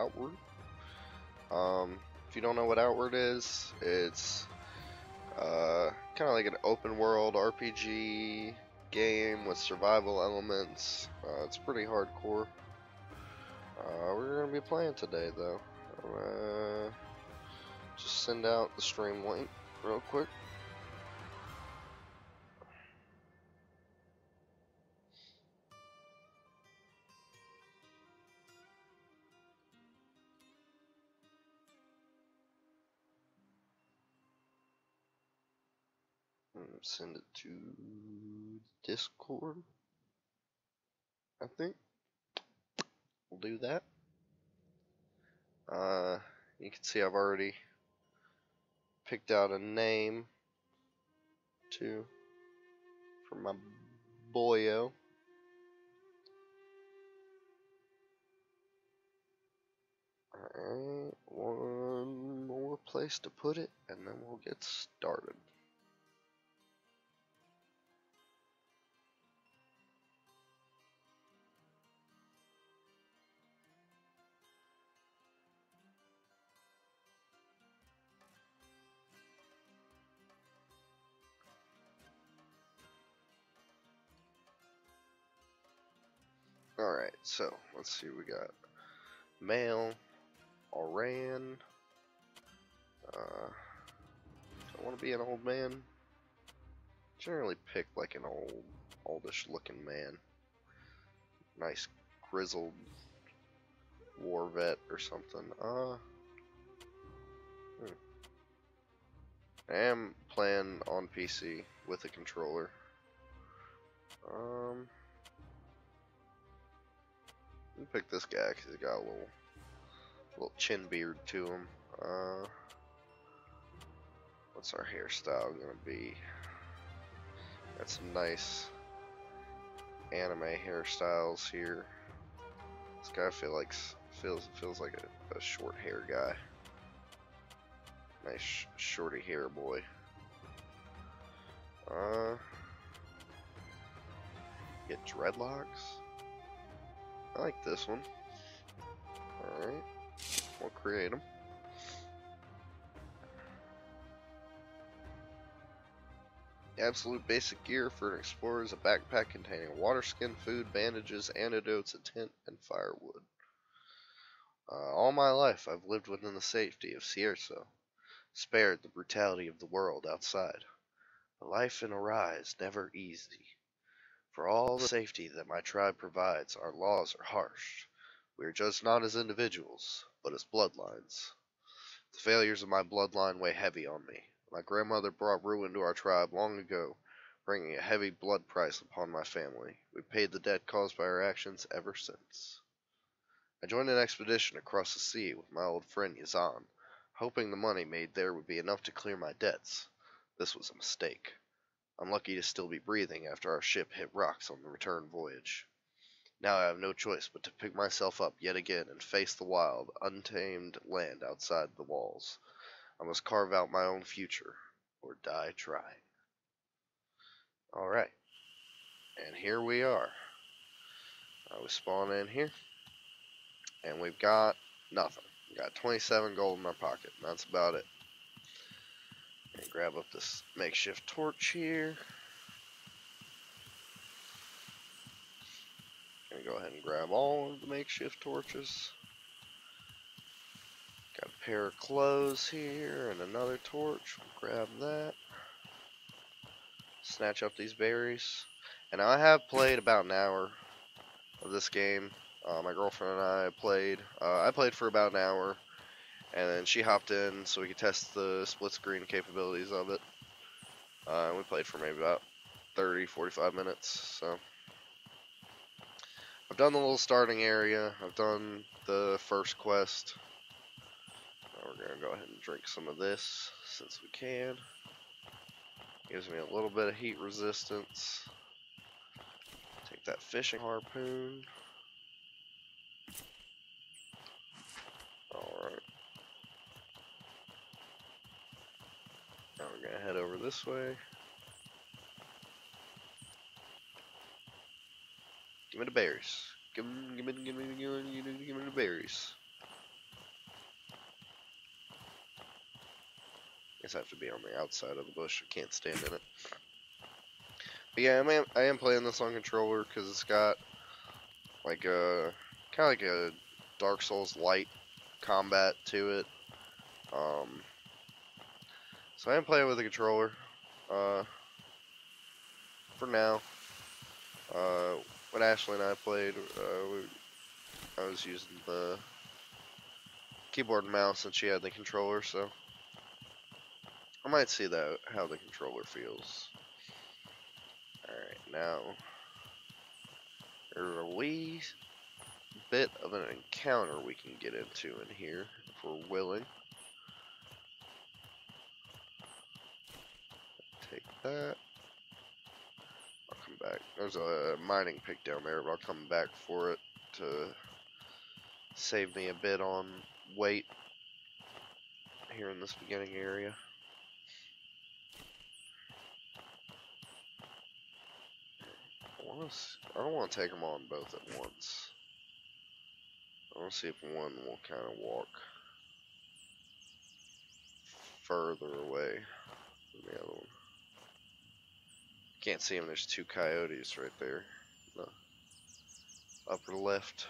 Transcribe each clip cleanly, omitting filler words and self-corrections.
Outward. If you don't know what Outward is, it's kind of like an open world RPG game with survival elements. It's pretty hardcore. We're going to be playing today though. Just send out the stream link real quick. Send it to Discord, I think. We'll do that. You can see I've already picked out a name too for my boyo. Alright, one more place to put it and then we'll get started. Alright, so let's see, we got male, Oran. I want to be an old man. Generally pick like an oldish looking man. Nice grizzled war vet or something. I am playing on PC with a controller. Let me pick this guy because he's got a little chin beard to him. What's our hairstyle gonna be? Got some nice anime hairstyles here. This guy feels like a short hair guy. Nice shorty hair boy. Get dreadlocks. I like this one. Alright, we'll create them. Absolute basic gear for an explorer is a backpack containing water skin, food, bandages, antidotes, a tent, and firewood. All my life I've lived within the safety of Cierzo, spared the brutality of the world outside. But life in Arai is never easy. For all the safety that my tribe provides, our laws are harsh. We are judged not as individuals, but as bloodlines. The failures of my bloodline weigh heavy on me. My grandmother brought ruin to our tribe long ago, bringing a heavy blood price upon my family. We paid the debt caused by our actions ever since. I joined an expedition across the sea with my old friend Yazan, hoping the money made there would be enough to clear my debts. This was a mistake. I'm lucky to still be breathing after our ship hit rocks on the return voyage. Now I have no choice but to pick myself up yet again and face the wild, untamed land outside the walls. I must carve out my own future, or die trying. Alright, and here we are. We spawn in here, and we've got nothing. We got 27 gold in our pocket, and that's about it. And grab up this makeshift torch here. Gonna go ahead and grab all of the makeshift torches. Got a pair of clothes here and another torch. We'll grab that. Snatch up these berries. And I have played about an hour of this game. My girlfriend and I played. I played for about an hour. And then she hopped in so we could test the split screen capabilities of it. We played for maybe about 30-45 minutes. So I've done the little starting area. I've done the first quest. We're going to go ahead and drink some of this since we can. Gives me a little bit of heat resistance. Take that fishing harpoon. Alright. Now we're going to head over this way. Give me the berries. Give me the berries. guess I have to be on the outside of the bush. I can't stand in it. But yeah, I am playing this on controller because it's got like a kind of like a Dark Souls light combat to it. So I am playing with a controller for now. When Ashley and I played, I was using the keyboard and mouse and she had the controller, so I might see that how the controller feels. Alright, now there's a wee bit of an encounter we can get into in here if we're willing. Take that. I'll come back. There's a mining pick down there, but I'll come back for it to save me a bit on weight here in this beginning area. I don't want to take them on both at once. I want to see if one will kind of walk further away than the other one. Can't see them. There's two coyotes right there. The upper left.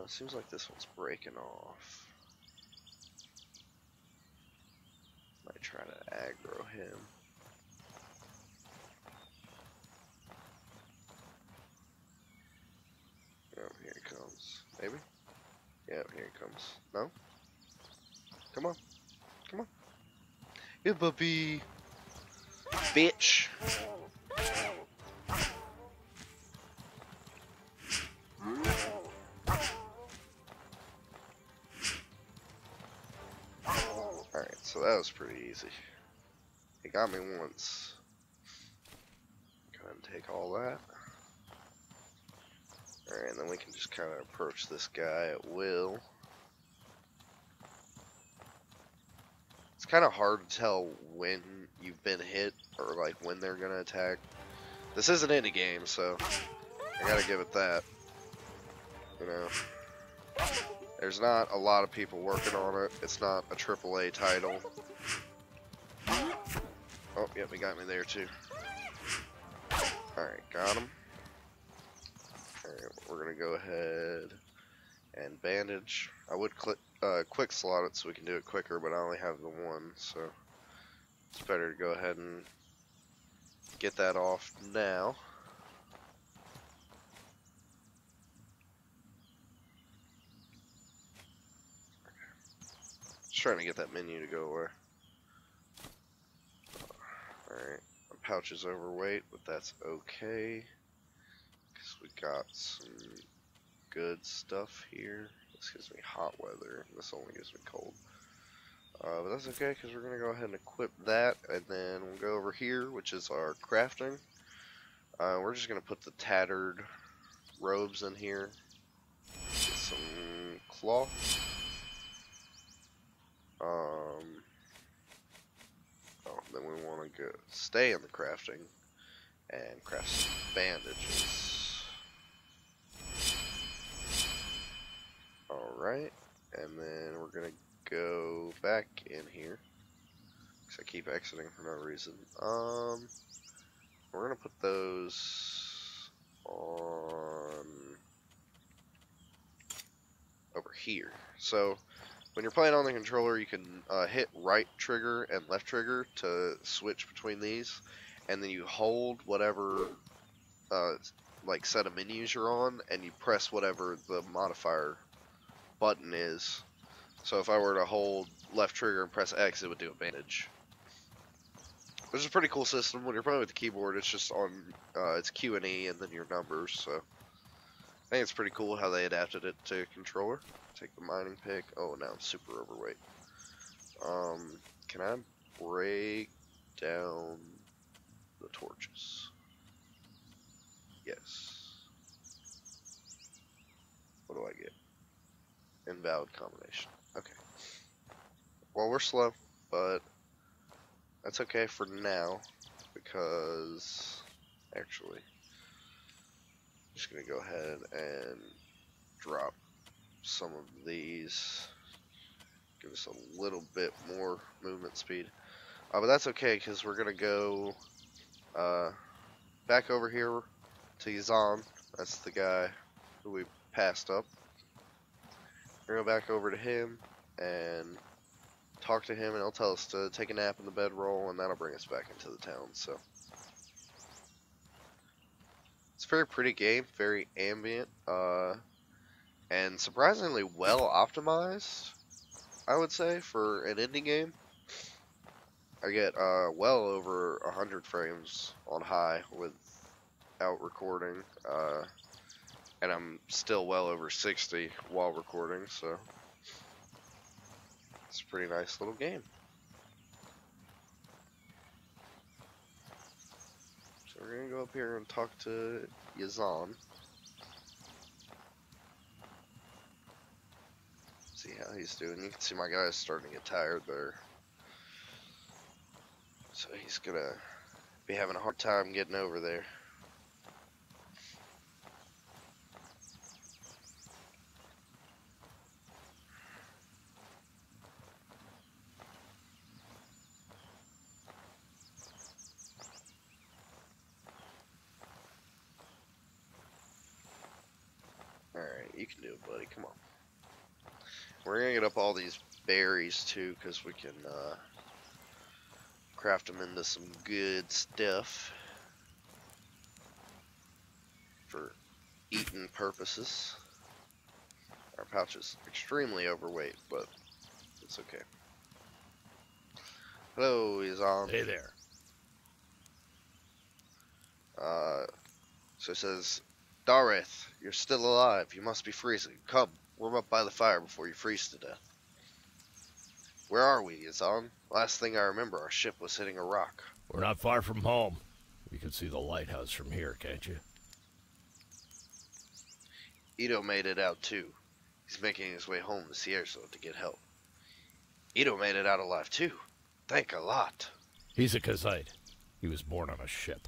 Seems like this one's breaking off. Might try to aggro him. Oh, here he comes. Maybe? Yeah, here he comes. No? Come on. Come on. Yeah, puppy. Bitch. Alright, so that was pretty easy. He got me once. Go ahead and take all that. Alright, and then we can just kind of approach this guy at will. It's kind of hard to tell when you've been hit or like when they're gonna attack. This is an indie game, so I gotta give it that. You know, there's not a lot of people working on it. It's not a AAA title. Oh, yep, he got me there too. Alright, got him. Alright, we're gonna go ahead and bandage. I would quick slot it so we can do it quicker, but I only have the one, so it's better to go ahead and get that off now. Just trying to get that menu to go away. Alright, my pouch is overweight, but that's okay. Because we got some good stuff here. This gives me hot weather. This only gives me cold. But that's okay, because we're going to go ahead and equip that, and then we'll go over here, which is our crafting. We're just going to put the tattered robes in here. Get some cloth. Then we want to go stay in the crafting and craft some bandages. Alright, and then we're going to go back in here, because I keep exiting for no reason. We're going to put those on over here. So when you're playing on the controller, you can hit right trigger and left trigger to switch between these, and then you hold whatever like set of menus you're on, and you press whatever the modifier button is. So if I were to hold left trigger and press X, it would do a bandage. Which is a pretty cool system. When you're playing with the keyboard, it's just on it's Q and E and then your numbers. So I think it's pretty cool how they adapted it to controller. Take the mining pick. Oh, now I'm super overweight. Can I break down the torches? Yes. What do I get? Invalid combination. Okay. Well, we're slow, but that's okay for now, because actually, I'm just gonna go ahead and drop some of these. Give us a little bit more movement speed. But that's okay, because we're going to go back over here to Yazan. That's the guy who we passed up. We're going to go back over to him and talk to him, and he'll tell us to take a nap in the bedroll, and that'll bring us back into the town. So it's a very pretty game, very ambient, and surprisingly well optimized, I would say, for an indie game. I get well over 100 frames on high without recording, and I'm still well over 60 while recording, so it's a pretty nice little game. So we're gonna go up here and talk to Yazan. See how he's doing. You can see my guy's starting to get tired there. So he's gonna be having a hard time getting over there. Alright, you can do it, buddy. Come on. We're gonna get up all these berries too, because we can craft them into some good stuff for eating purposes. Our pouch is extremely overweight, but it's okay. Hello, Yazan. Hey there. So it says, Dareth, you're still alive. You must be freezing. Come, warm up by the fire before you freeze to death. Where are we, Yazan? Last thing I remember, our ship was hitting a rock. We're not far from home. You can see the lighthouse from here, can't you? Ito made it out too. He's making his way home to Cierzo to get help. Ito made it out alive too. Thank a lot. He's a Kazite. He was born on a ship.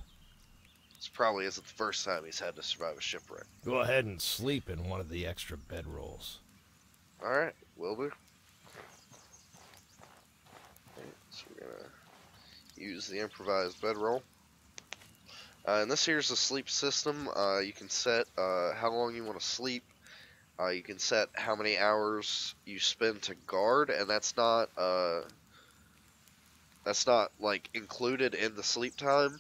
This probably isn't the first time he's had to survive a shipwreck. Go ahead and sleep in one of the extra bedrolls. Alright, will do. So we're gonna use the improvised bedroll. And this here's the sleep system. You can set how long you want to sleep. You can set how many hours you spend to guard, and that's not like included in the sleep time.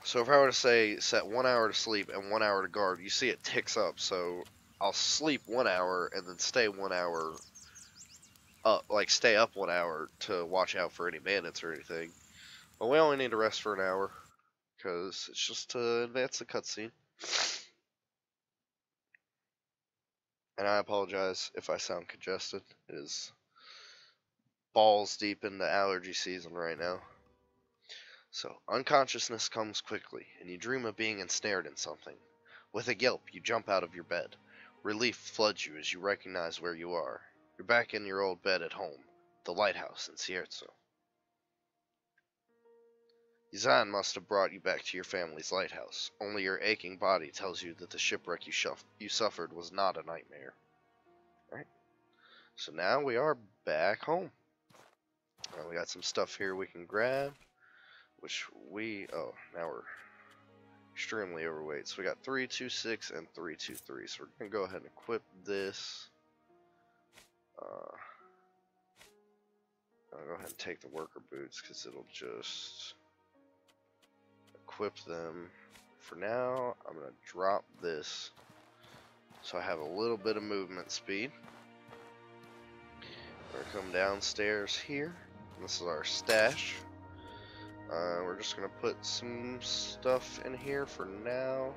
So if I were to say set 1 hour to sleep and 1 hour to guard, you see it ticks up. So I'll sleep 1 hour and then stay 1 hour up, like stay up 1 hour to watch out for any bandits or anything. But we only need to rest for an hour because it's just to advance the cutscene. And I apologize if I sound congested. It is balls deep into allergy season right now. So, unconsciousness comes quickly, and you dream of being ensnared in something. With a yelp, you jump out of your bed. Relief floods you as you recognize where you are. You're back in your old bed at home, the lighthouse in Cierzo. Yazan must have brought you back to your family's lighthouse. Only your aching body tells you that the shipwreck you suffered was not a nightmare. Alright, so now we are back home. We got some stuff here we can grab. Now we're extremely overweight. So we got 326 and 323. So we're going to go ahead and equip this. I'll go ahead and take the worker boots because it'll just equip them. For now, I'm going to drop this so I have a little bit of movement speed. We're going to come downstairs here. This is our stash. We're just gonna put some stuff in here for now.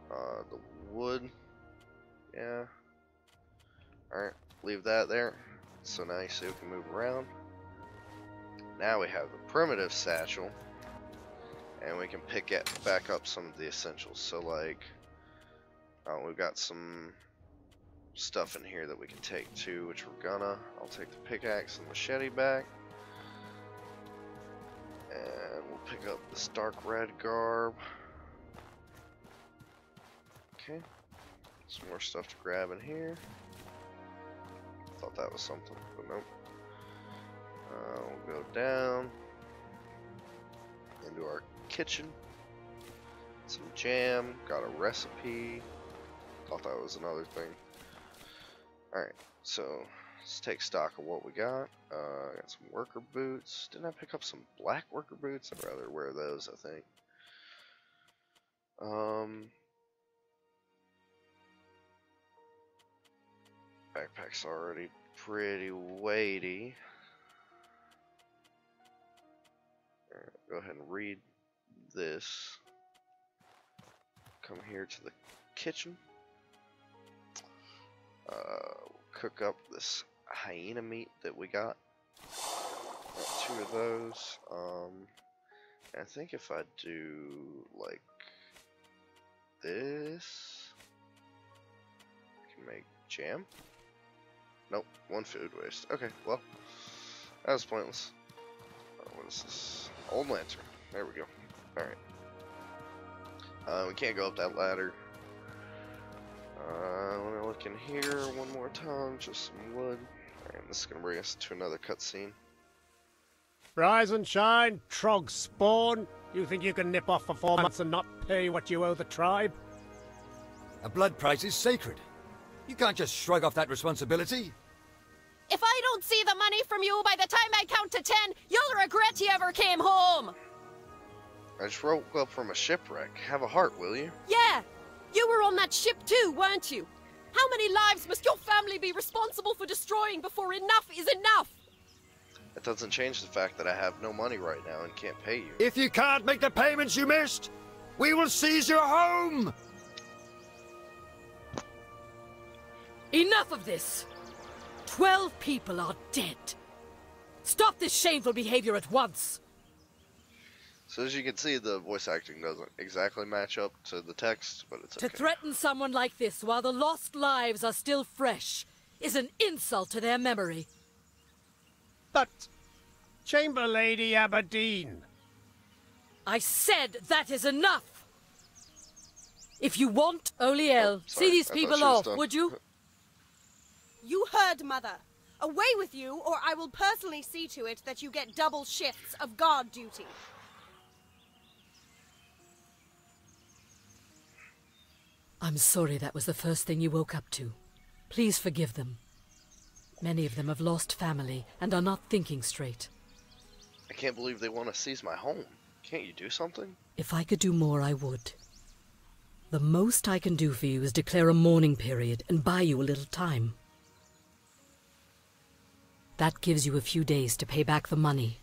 The wood, yeah. Alright, leave that there. So now you see we can move around. Now we have the primitive satchel, and we can pick it back up some of the essentials. So like, we've got some stuff in here that we can take too, which we're gonna. I'll take the pickaxe and machete back. And we'll pick up this dark red garb. Okay. Some more stuff to grab in here. Thought that was something, but nope. We'll go down into our kitchen. Some jam. Got a recipe. Thought that was another thing. Alright, so let's take stock of what we got. Got some worker boots. Didn't I pick up some black worker boots? I'd rather wear those, I think. Backpack's already pretty weighty. Alright, go ahead and read this. Come here to the kitchen. Cook up this hyena meat that we got. Got 2 of those. I think if I do like this, I can make jam. Nope, 1 food waste. Okay, well, that was pointless. What is this? Old lantern. There we go. Alright. We can't go up that ladder. Let me look in here one more time, just some wood. Alright, this is gonna bring us to another cutscene. Rise and shine, Trog spawn. You think you can nip off for 4 months and not pay what you owe the tribe? A blood price is sacred. You can't just shrug off that responsibility. If I don't see the money from you by the time I count to 10, you'll regret you ever came home! I just woke up from a shipwreck. Have a heart, will you? Yeah! You were on that ship too, weren't you? How many lives must your family be responsible for destroying before enough is enough? It doesn't change the fact that I have no money right now and can't pay you. If you can't make the payments you missed, we will seize your home! Enough of this! 12 people are dead. Stop this shameful behavior at once! So as you can see, the voice acting doesn't exactly match up to the text, but it's okay. To threaten someone like this while the lost lives are still fresh is an insult to their memory. But, Chamber Lady Aberdeen. I said that is enough! If you want, Oliel, see these people off, would you? You heard, Mother. Away with you, or I will personally see to it that you get double shifts of guard duty. I'm sorry that was the first thing you woke up to. Please forgive them. Many of them have lost family and are not thinking straight. I can't believe they want to seize my home. Can't you do something? If I could do more, I would. The most I can do for you is declare a mourning period and buy you a little time. That gives you a few days to pay back the money.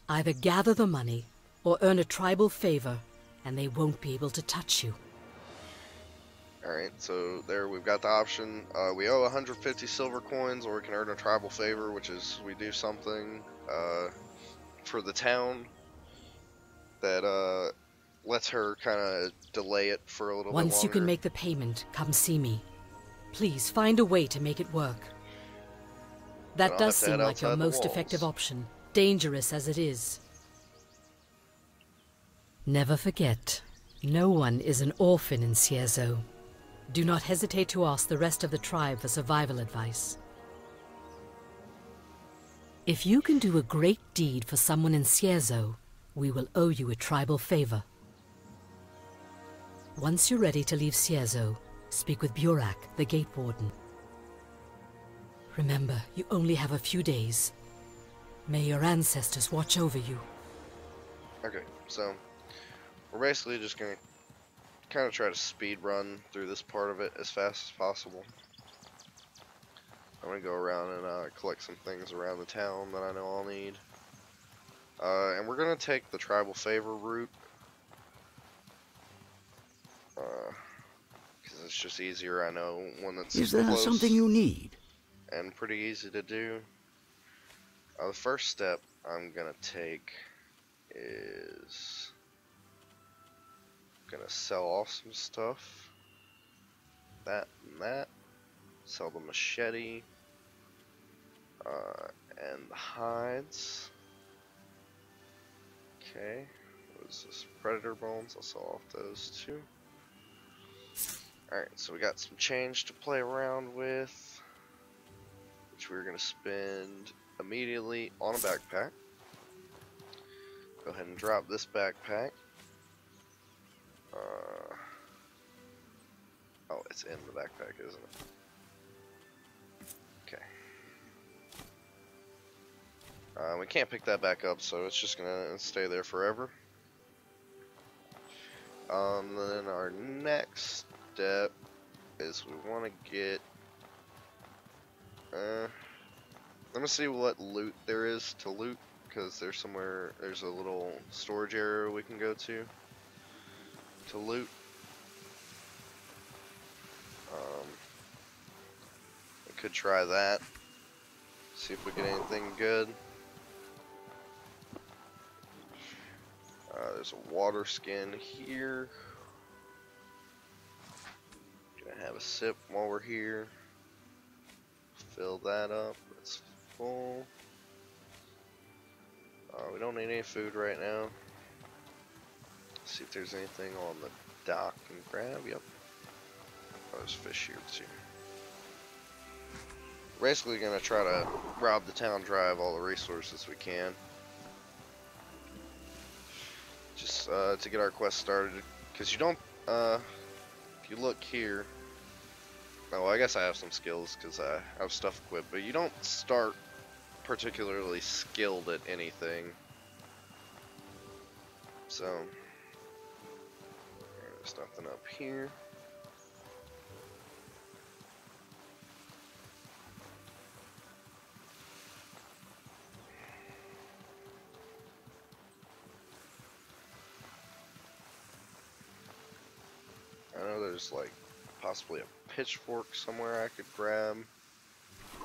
Either gather the money or earn a tribal favor, and they won't be able to touch you. Alright, so there we've got the option. We owe 150 silver coins, or we can earn a tribal favor, which is we do something for the town that lets her kind of delay it for a little bit longer. Once you can make the payment, come see me. Please find a way to make it work. That does seem like your most effective option, dangerous as it is. Never forget, no one is an orphan in Cierzo. Do not hesitate to ask the rest of the tribe for survival advice. If you can do a great deed for someone in Cierzo, we will owe you a tribal favor. Once you're ready to leave Cierzo, speak with Burak, the gate warden. Remember, you only have a few days. May your ancestors watch over you. Okay, so we're basically just gonna kind of try to speed run through this part of it as fast as possible. I'm gonna go around and collect some things around the town that I know I'll need. And we're gonna take the tribal favor route. Because it's just easier, I know, one that's Is there close something you need? and pretty easy to do. The first step I'm gonna take is gonna sell off some stuff. That and that. Sell the machete. And the hides. Okay. What is this? Predator bones. I'll sell off those too. Alright, so we got some change to play around with, which we're going to spend immediately on a backpack. Go ahead and drop this backpack. Oh, it's in the backpack, isn't it? Okay. We can't pick that back up, so it's just gonna stay there forever. Then our next step is we want to get. I'm gonna see what loot there is to loot, because there's a little storage area we can go to loot. We could try that. See if we get anything good. There's a water skin here. Gonna have a sip while we're here. Fill that up. It's full. We don't need any food right now. See if there's anything on the dock and grab. Yep. Oh, there's fish here too. Basically gonna try to rob the town dry of all the resources we can. Just to get our quest started. Because you don't, if you look here, oh, I guess I have some skills because I have stuff equipped, but you don't start particularly skilled at anything. So, there's nothing up here. I know there's like possibly a pitchfork somewhere I could grab.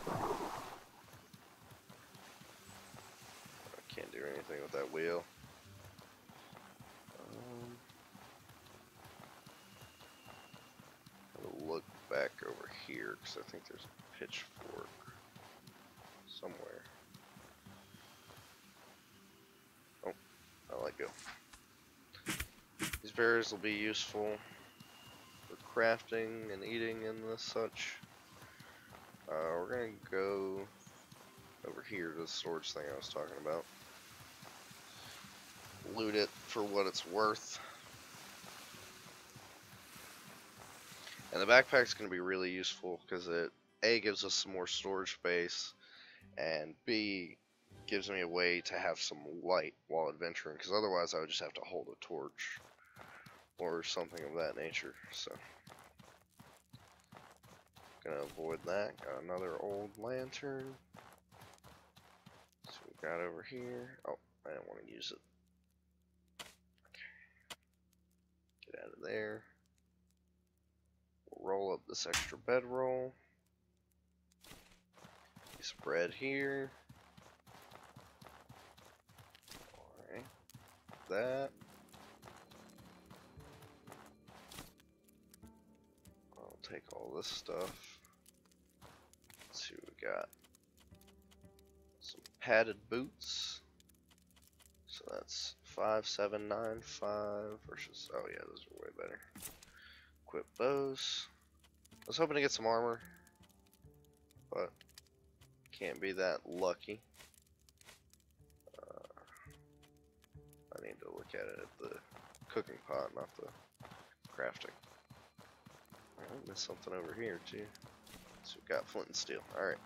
I can't do anything with that wheel. I'll look back over here because I think there's a pitchfork somewhere. Oh, I'll let go. These berries will be useful for crafting and eating and the such. We're gonna go over here to the storage thing I was talking about. Loot it for what it's worth. And the backpack's going to be really useful because it A, gives us some more storage space, and B, gives me a way to have some light while adventuring, because otherwise I would just have to hold a torch or something of that nature. So gonna avoid that. Got another old lantern. So we got over here. Oh, I didn't want to use it. Okay. Get out of there. We'll roll up this extra bedroll. Piece of bread here. Alright. That. I'll take all this stuff. Let's see what we got. Some padded boots. So that's 5795 versus, oh yeah, those are way better. Equip those. I was hoping to get some armor, but can't be that lucky. I need to look at it at the cooking pot, not the crafting. I missed something over here too. So we've got flint and steel. Alright.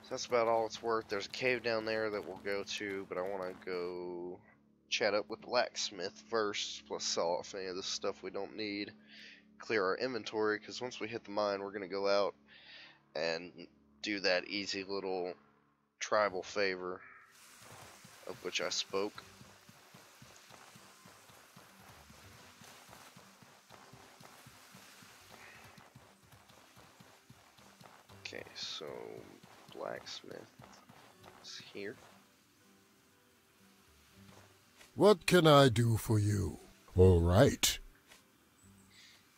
So that's about all it's worth. There's a cave down there that we'll go to, but I want to go chat up with the blacksmith first, plus sell off any of this stuff we don't need. Clear our inventory, because once we hit the mine, we're going to go out and do that easy little tribal favor of which I spoke. Okay, so blacksmith is here. What can I do for you? All right.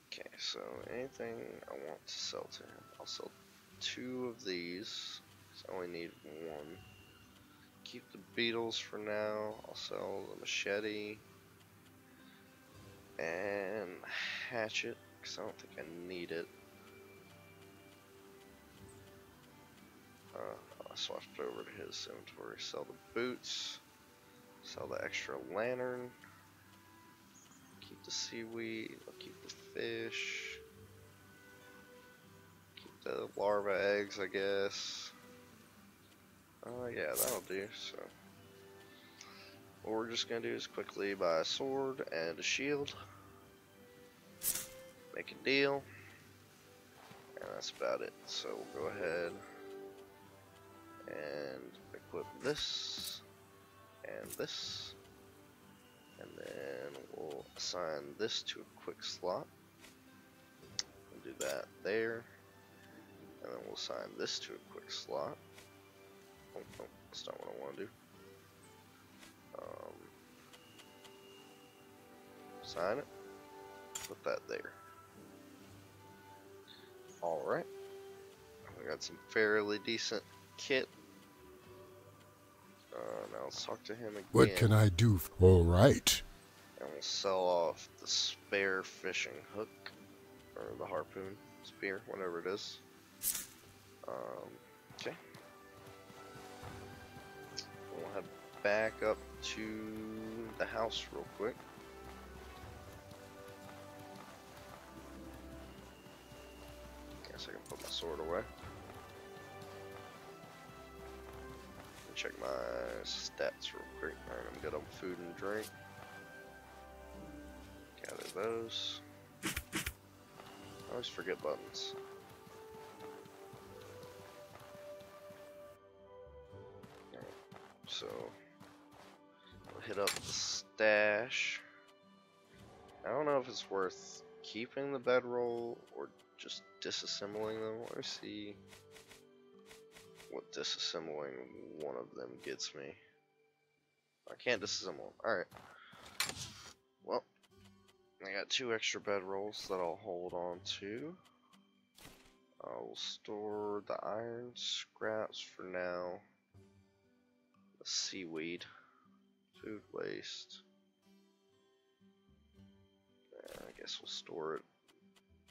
Okay, so anything I want to sell to him, I'll sell 2 of these, because I only need 1. Keep the beetles for now. I'll sell the machete and hatchet. because I don't think I need it. I swapped it over to his inventory. Sell the boots. Sell the extra lantern. Keep the seaweed. I'll keep the fish. Keep the larva eggs, I guess. Yeah, that'll do. So, what we're just gonna do is quickly buy a sword and a shield. Make a deal. And that's about it. So we'll go ahead and equip this and this, and then we'll assign this to a quick slot. We'll do that there, and then we'll assign this to a quick slot. Oh, that's not what I want to do. Assign it, put that there. Alright, we got some fairly decent kit. Now let's talk to him again. What can I do? All right. And we'll sell off the spare fishing hook, or the harpoon, spear, whatever it is. Okay. We'll head back up to the house real quick. Guess I can put my sword away. Check my stats real quick. Alright, I'm good on food and drink. Gather those. I always forget buttons. Alright, so we'll hit up the stash. I don't know if it's worth keeping the bedroll or just disassembling them. Let me see what disassembling one of them gets me. I can't disassemble them. Alright. Well, I got 2 extra bedrolls that I'll hold on to. I'll store the iron scraps for now. The seaweed. Food waste. I guess we'll store it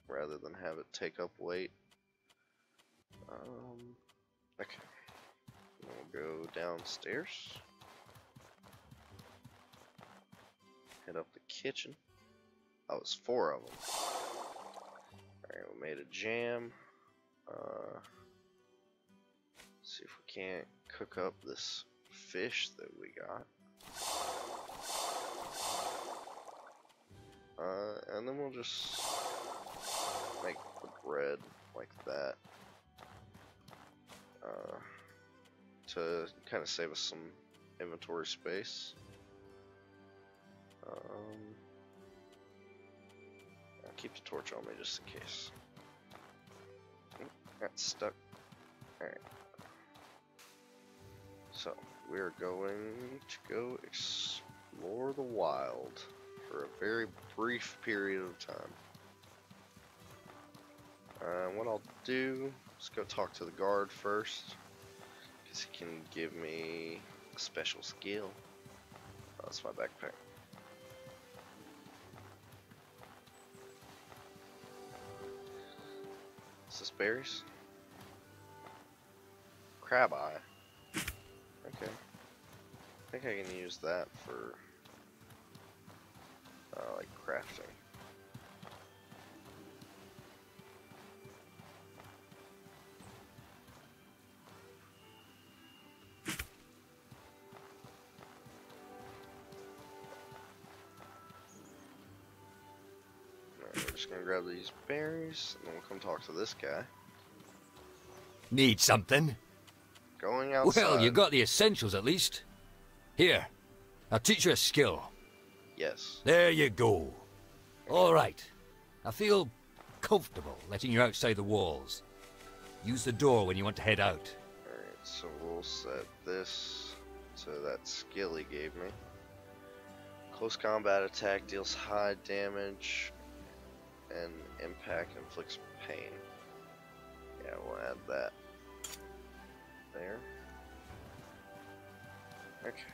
rather than have it take up weight. Okay. We'll go downstairs. Head up the kitchen. Oh, it's 4 of them. Alright, we made a jam. See if we can't cook up this fish that we got. And then we'll just make the bread like that. To kind of save us some inventory space. I'll keep the torch on me just in case. Got stuck. Alright. So, we're going to go explore the wild for a very brief period of time. What I'll do is go talk to the guard first, because he can give me a special skill. Oh, that's my backpack. Is this berries? Crab eye. Okay. I think I can use that for like crafting. We're just gonna grab these berries, and then we'll come talk to this guy. Need something? Going outside. Well, you got the essentials at least. Here, I'll teach you a skill. Yes. There you go. All right. I feel comfortable letting you outside the walls. Use the door when you want to head out. Alright, so we'll set this to that skill he gave me. Close combat attack deals high damage and impact inflicts pain. Yeah, we'll add that there. Okay.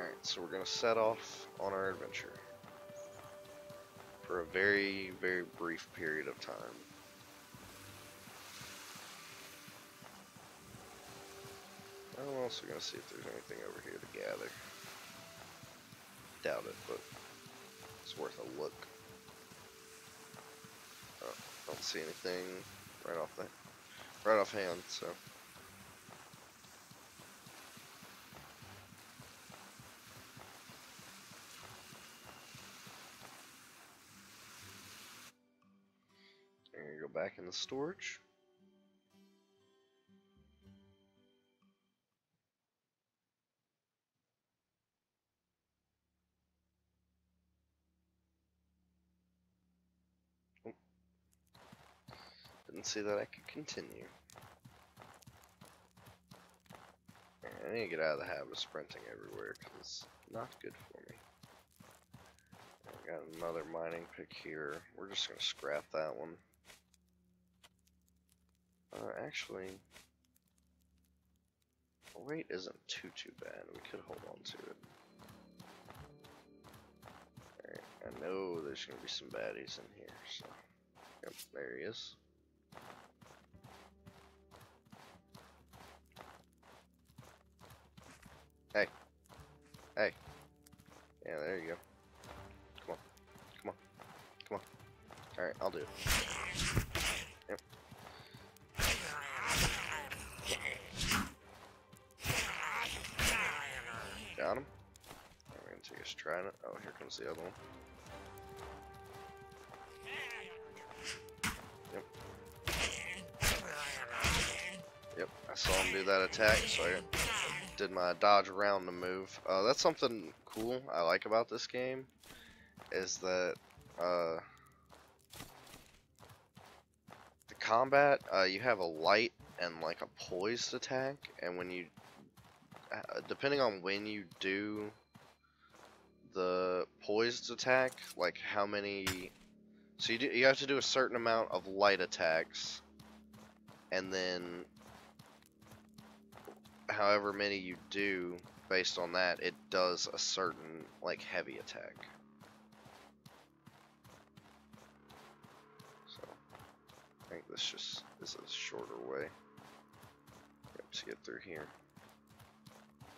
Alright, so we're gonna set off on our adventure for a very, very brief period of time. I'm also gonna see if there's anything over here to gather. Doubt it, but it's worth a look. Oh, don't see anything right offhand, so. I'm gonna go back in the storage. Oh. Didn't see that I could continue. I need to get out of the habit of sprinting everywhere because it's not good for me. I got another mining pick here. We're just gonna scrap that one. Actually, the weight isn't too bad. We could hold on to it. Alright, I know there's gonna be some baddies in here, so. Yep, there he is. Hey. Hey. Yeah, there you go. Come on. Come on. Come on. Alright, I'll do it. Yep. Got him. We're gonna take a stride. Oh, here comes the other one. Yep. Yep, I saw him do that attack, so I did my dodge around the move. That's something cool I like about this game, is that the combat, you have a light and like a poised attack, and when you, depending on when you do the poised attack, like how many, so you have to do a certain amount of light attacks, and then however many you do, based on that, it does a certain, like, heavy attack. So, I think this just is a shorter way. Yep, to get through here.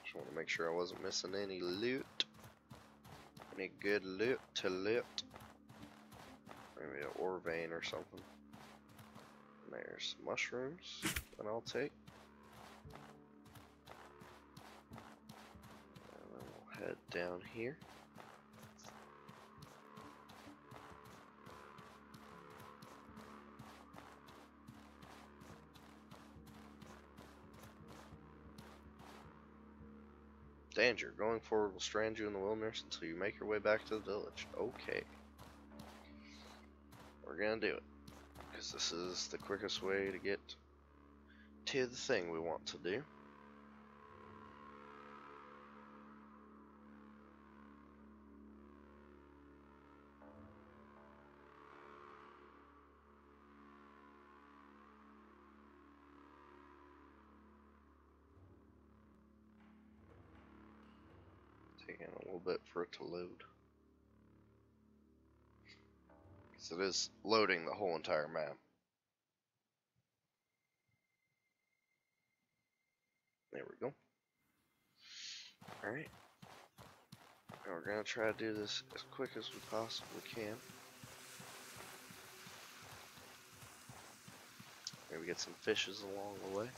Just want to make sure I wasn't missing any loot. Any good loot to loot. Maybe an ore vein or something. And there's mushrooms that I'll take. Head down here. Danger. Going forward will strand you in the wilderness until you make your way back to the village. Okay. We're gonna do it. Because this is the quickest way to get to the thing we want to do. Taking a little bit for it to load. So it is loading the whole entire map. There we go. Alright. We're gonna try to do this as quick as we possibly can. Maybe get some fishes along the way.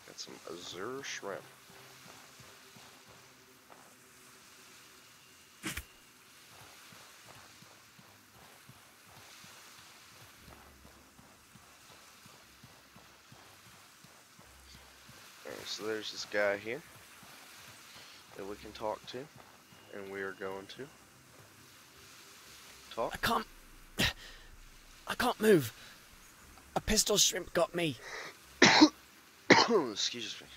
Got some azure shrimp. Alright, so there's this guy here that we can talk to, and we are going to talk. I can't move. A pistol shrimp got me. Excuse me.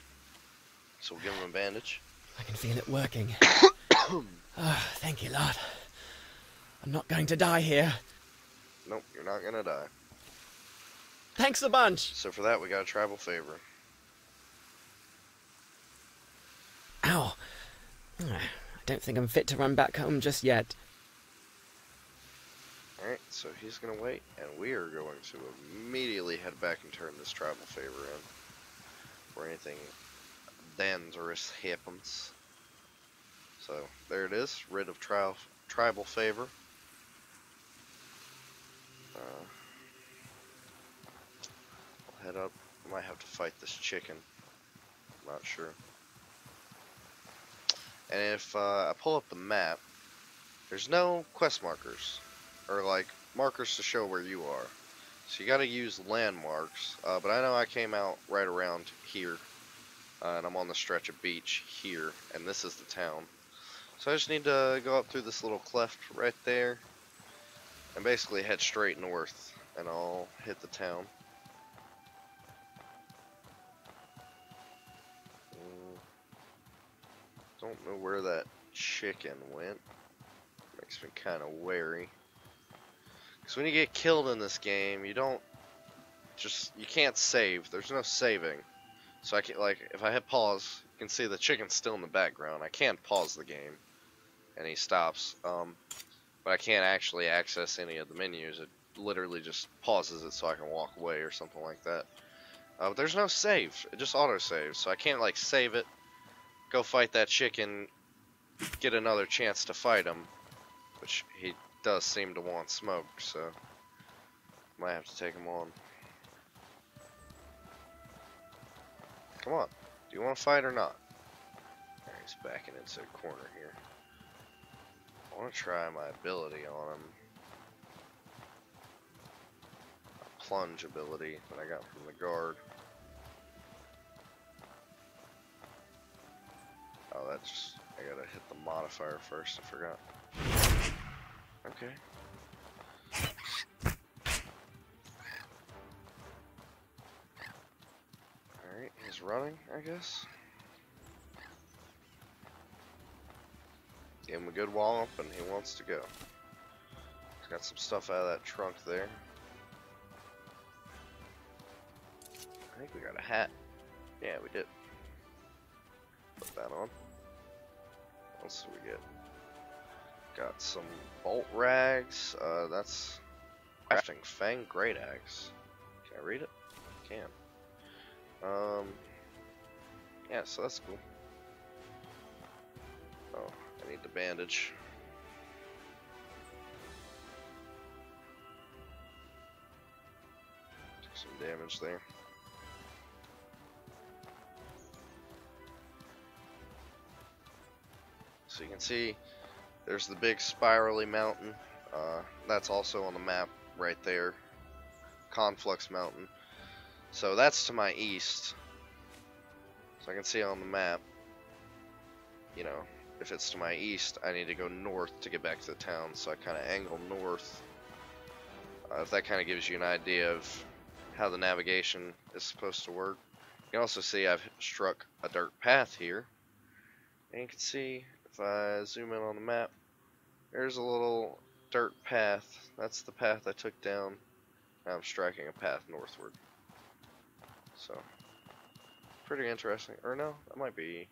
So we'll give him a bandage. I can feel it working. Oh, thank you, Lord. I'm not going to die here. Nope, you're not gonna die. Thanks a bunch. So for that, we got a tribal favor. Ow. I don't think I'm fit to run back home just yet. Alright, so he's going to wait, and we are going to immediately head back and turn this tribal favor in. Before anything dangerous happens. So, there it is. Rid of tribal favor. I'll head up. I might have to fight this chicken. I'm not sure. And if I pull up the map, there's no quest markers. Or like, markers to show where you are. So you gotta use landmarks. But I know I came out right around here. And I'm on the stretch of beach here. And this is the town. So I just need to go up through this little cleft right there. And basically head straight north. And I'll hit the town. Don't know where that chicken went. Makes me kind of wary. Because when you get killed in this game, you can't save. There's no saving. So I can, like, if I hit pause, you can see the chicken's still in the background. I can't pause the game. And he stops. But I can't actually access any of the menus. It literally just pauses it so I can walk away or something like that. But there's no save. It just auto-saves. So I can't, like, save it, go fight that chicken, get another chance to fight him. Which he does seem to want smoke, so might have to take him on. Come on. Do you want to fight or not? Alright, he's backing into a corner here. I want to try my ability on him. A plunge ability that I got from the guard. Oh, that's... I gotta hit the modifier first, I forgot. Okay. Alright, he's running, I guess. Give him a good wallop and he wants to go. He's got some stuff out of that trunk there. I think we got a hat. Yeah, we did. Put that on. What else do we get? Got some bolt rags. That's crafting fang great axe. Can I read it? I can. Yeah, so that's cool. Oh, I need the bandage. Took some damage there. So you can see there's the big spirally mountain. That's also on the map right there. Conflux Mountain. So that's to my east. So I can see on the map, you know, if it's to my east, I need to go north to get back to the town. So I kind of angle north. If that kind of gives you an idea of how the navigation is supposed to work. You can also see I've struck a dirt path here. And you can see, if I zoom in on the map, there's a little dirt path. That's the path I took down. Now I'm striking a path northward. So, pretty interesting. Or no, that might be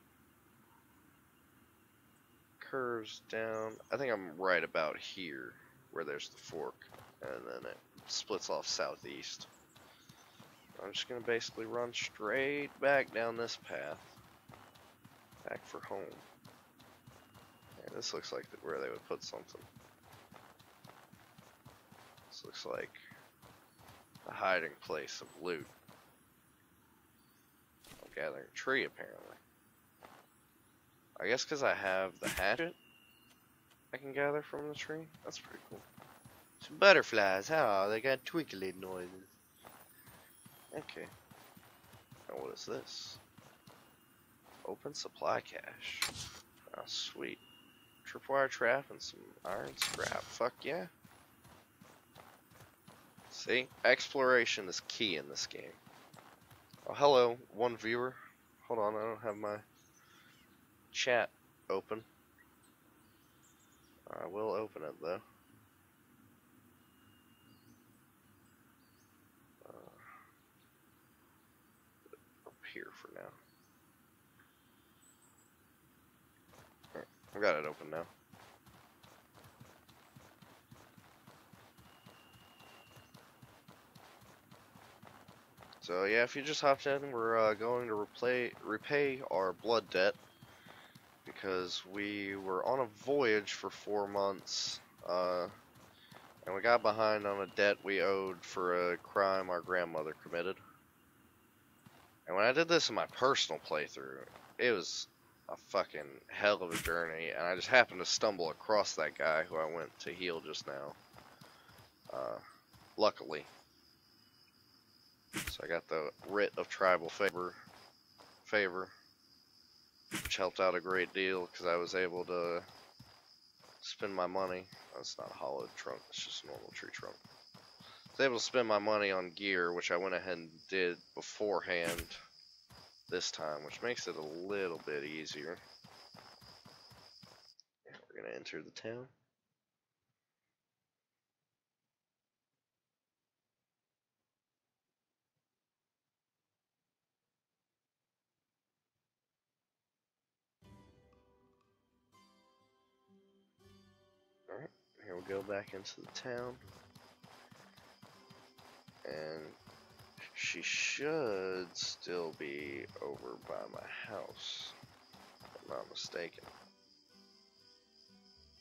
curves down. I think I'm right about here, where there's the fork. And then it splits off southeast. I'm just going to basically run straight back down this path. Back for home. Yeah, this looks like where they would put something. This looks like a hiding place of loot. I'm gathering a tree, apparently. I guess because I have the hatchet I can gather from the tree. That's pretty cool. Some butterflies, how? They got twinkling noises. Okay. Now what is this? Open supply cache. Oh, sweet. Tripwire trap and some iron scrap. Fuck yeah. See? Exploration is key in this game. Oh, hello, one viewer. Hold on, I don't have my chat open. I will open it, though. here for now. Alright, I got it open now. So yeah, if you just hopped in, we're going to repay our blood debt because we were on a voyage for 4 months, and we got behind on a debt we owed for a crime our grandmother committed. And when I did this in my personal playthrough, it was a fucking hell of a journey, and I just happened to stumble across that guy who I went to heal just now. Luckily. So I got the writ of tribal favor, which helped out a great deal because I was able to spend my money. That's not a hollowed trunk, it's just a normal tree trunk. I was able to spend my money on gear, which I went ahead and did beforehand this time, which makes it a little bit easier. We're gonna enter the town. Alright, here we go back into the town. And she should still be over by my house, if I'm not mistaken.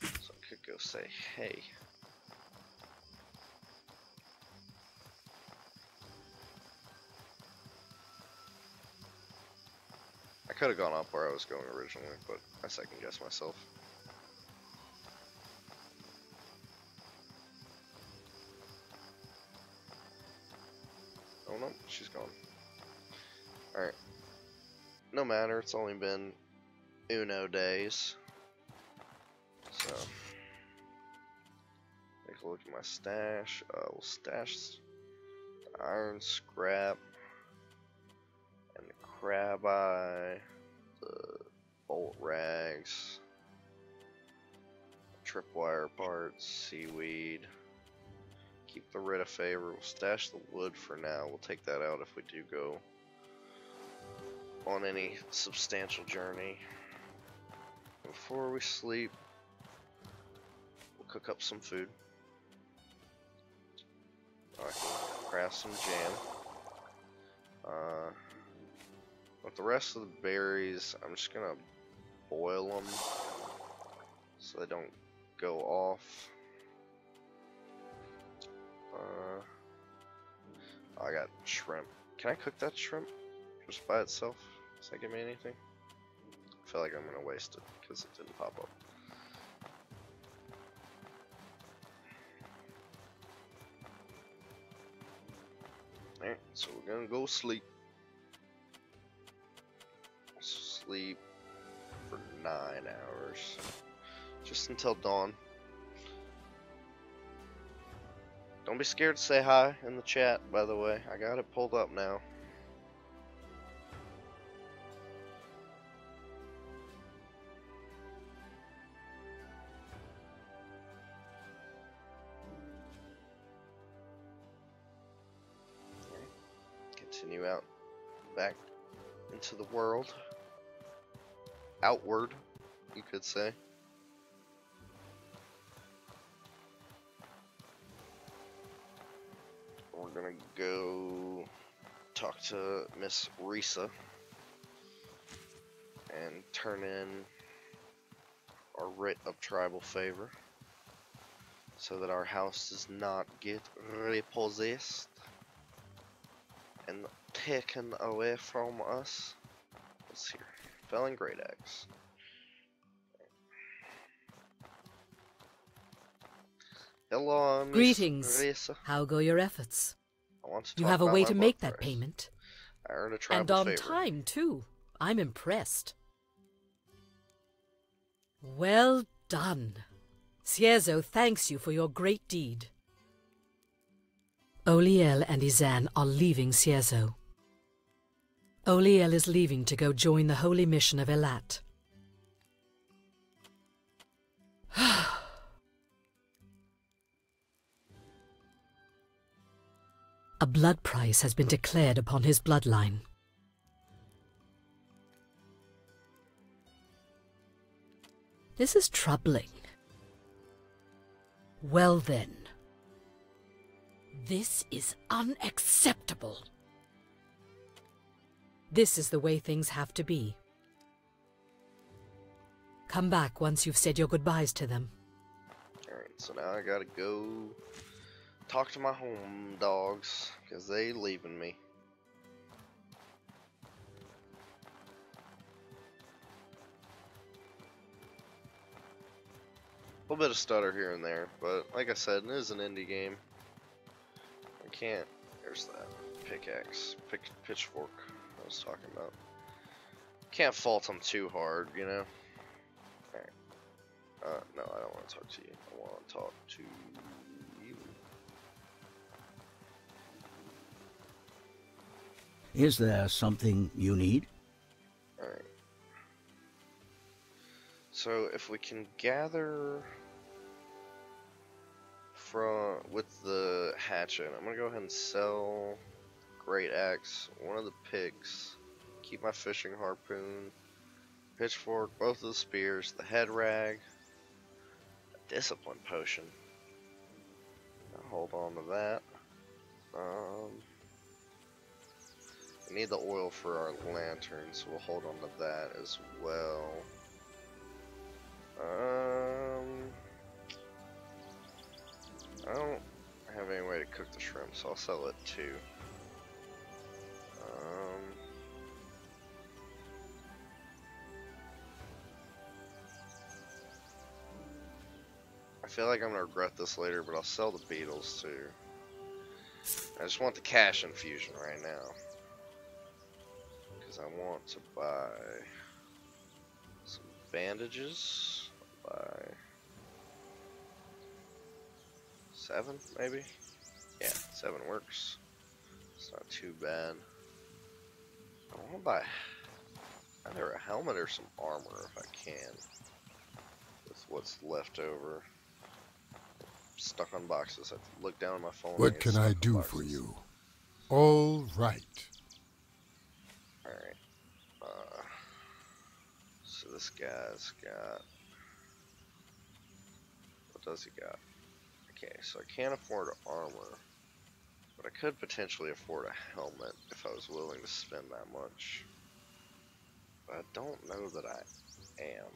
So I could go say hey. I could have gone up where I was going originally, but I second guessed myself. Oh no, she's gone. Alright. No matter, it's only been Uno days. So, take a look at my stash. We'll stash the iron scrap and the crab eye, the bolt rags, tripwire parts, seaweed. Keep the writ of favor. We'll stash the wood for now. We'll take that out if we do go on any substantial journey. Before we sleep, we'll cook up some food. I can craft some jam. With the rest of the berries, I'm just gonna boil them so they don't go off. I got shrimp. Can I cook that shrimp just by itself? Does that give me anything? I feel like I'm gonna waste it because it didn't pop up. Alright, so we're gonna go sleep. Sleep for 9 hours. Just until dawn. Don't be scared to say hi in the chat, by the way. I got it pulled up now. Continue out back into the world. Outward, you could say. We're gonna go talk to Miss Risa and turn in our writ of tribal favor so that our house does not get repossessed and taken away from us. Let's see here. Felling Great Axe. Hello, Miss Greetings. Risa. How go your efforts? I want to You talk have a about way my to blood make that price. payment. I earned a tribal And on favor. time, too. I'm impressed. Well done. Ciezo thanks you for your great deed. Oliel and Izan are leaving Ciezo. Oliel is leaving to go join the holy mission of Elat. A blood price has been declared upon his bloodline. This is troubling. Well then. This is unacceptable. This is the way things have to be. Come back once you've said your goodbyes to them. Alright, so now I gotta go talk to my home dogs, because they leaving me. A little bit of stutter here and there, but like I said, it is an indie game. I can't. There's that pickaxe, pitchfork I was talking about. Can't fault them too hard, you know. Alright. No, I don't want to talk to you. I want to talk to you. Is there something you need? Alright. So if we can gather with the hatchet, I'm gonna go ahead and sell great axe, one of the picks, keep my fishing harpoon, pitchfork, both of the spears, the head rag, a discipline potion. I'll hold on to that. We need the oil for our lantern, so we'll hold on to that as well. I don't have any way to cook the shrimp, so I'll sell it too. I feel like I'm gonna regret this later, but I'll sell the beetles too. I just want the cash infusion right now, because I want to buy some bandages. I'll buy 7, maybe? Yeah, 7 works. It's not too bad. I want to buy either a helmet or some armor if I can, with what's left over. Stuck on boxes. I have to look down at my phone. What can I do for you? All right. Alright. So this guy's got... What does he got? Okay, so I can't afford armor, but I could potentially afford a helmet if I was willing to spend that much. But I don't know that I am.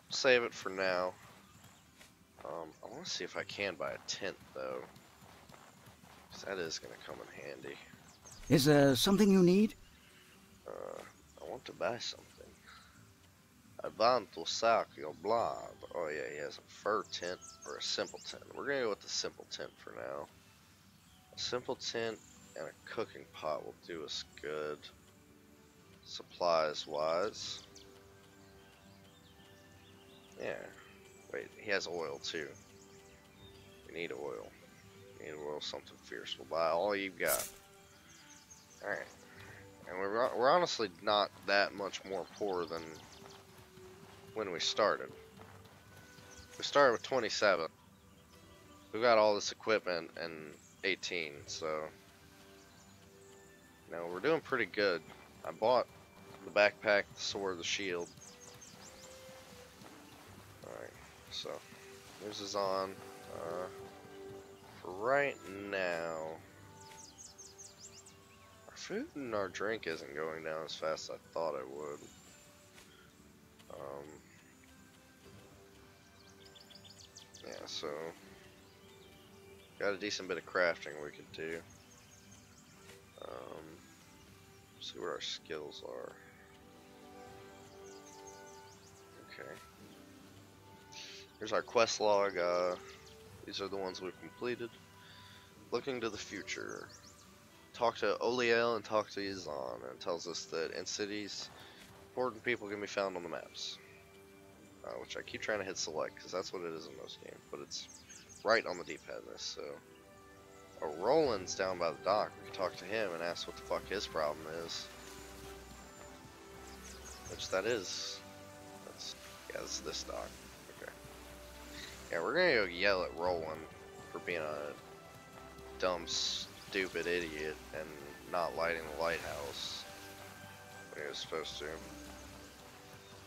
Save it for now. I want to see if I can buy a tent though, because that is going to come in handy. Is there something you need? I want to buy something. I want to suck your blood. Oh yeah, he has a fur tent or a simple tent. We're going to go with the simple tent for now. A simple tent and a cooking pot will do us good, supplies wise. Yeah. Wait, he has oil too. We need oil. We need oil, something fierce. We'll buy all you've got. Alright. And we're honestly not that much more poor than when we started. We started with 27. We got all this equipment in 18, so... You know, we're doing pretty good. I bought the backpack, the sword, the shield. Alright, so... This is on. For right now... Our food and our drink isn't going down as fast as I thought it would. Yeah, so... Got a decent bit of crafting we could do. See what our skills are. Okay. Here's our quest log. These are the ones we've completed. Looking to the future. Talk to Oliel and talk to Yazan, and it tells us that in cities, important people can be found on the maps. Which I keep trying to hit select, because that's what it is in most games, but it's right on the D-pad in this, so... Oh, Roland's down by the dock. We can talk to him and ask what the fuck his problem is. Which that is... Yeah, this is this dock. Okay. Yeah, we're gonna go yell at Roland for being a dumb, stupid idiot and not lighting the lighthouse when he was supposed to.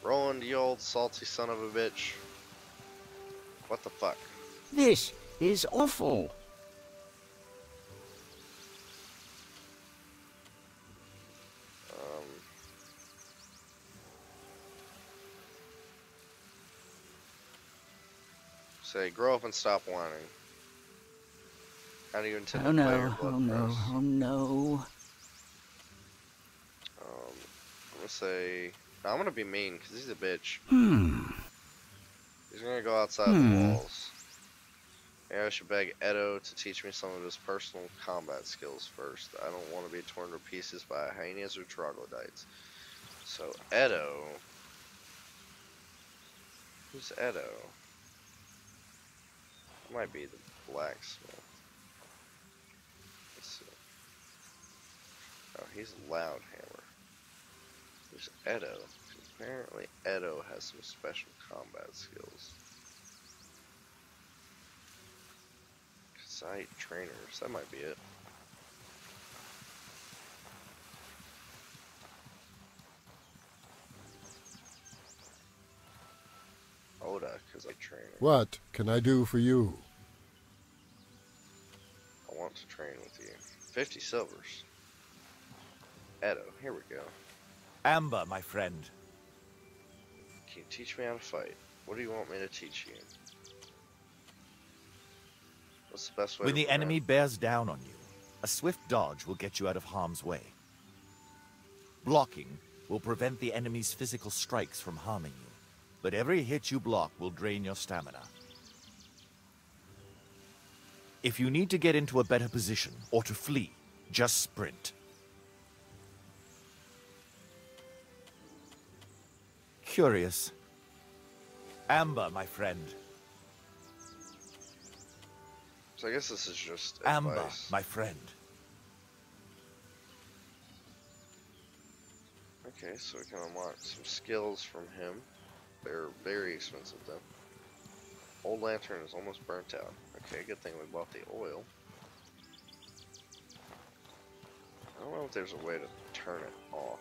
Roland, you old salty son of a bitch. What the fuck? This is awful. Say, grow up and stop whining. How do you intend Oh to play your no, blood oh no, press? oh no. I'm gonna say... No, I'm gonna be mean, because he's a bitch. Hmm. He's gonna go outside the walls. Maybe I should beg Edo to teach me some of his personal combat skills first. I don't want to be torn to pieces by hyenas or troglodytes. So, Edo... Who's Edo? Might be the blacksmith. Let's see. Oh, he's a loud hammer. There's Edo. Apparently Edo has some special combat skills. Site trainers, that might be it. Oda, because I train. What can I do for you? I want to train with you. 50 silvers. Edo, here we go. Amber, my friend. Can you teach me how to fight? What do you want me to teach you? What's the best way When to the prevent? enemy bears down on you, a swift dodge will get you out of harm's way. Blocking will prevent the enemy's physical strikes from harming you, but every hit you block will drain your stamina. If you need to get into a better position or to flee, just sprint. Curious. Amber, my friend. So I guess this is just Amber, advice. my friend. Okay, so we can unlock some skills from him. They're very expensive though. Old lantern is almost burnt out. Okay, good thing we bought the oil. I don't know if there's a way to turn it off.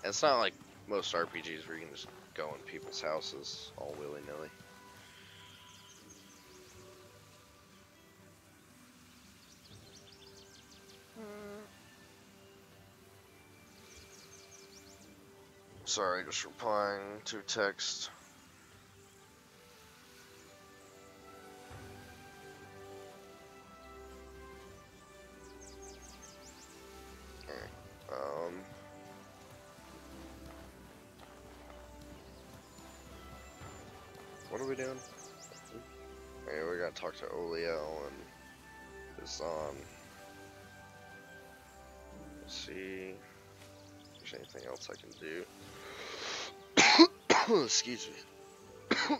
And it's not like most RPGs where you can just go in people's houses all willy-nilly. Sorry, just replying to text. Alright, what are we doing? Okay, we gotta talk to Oliel and Zan. Let's see if there's anything else I can do. Excuse me.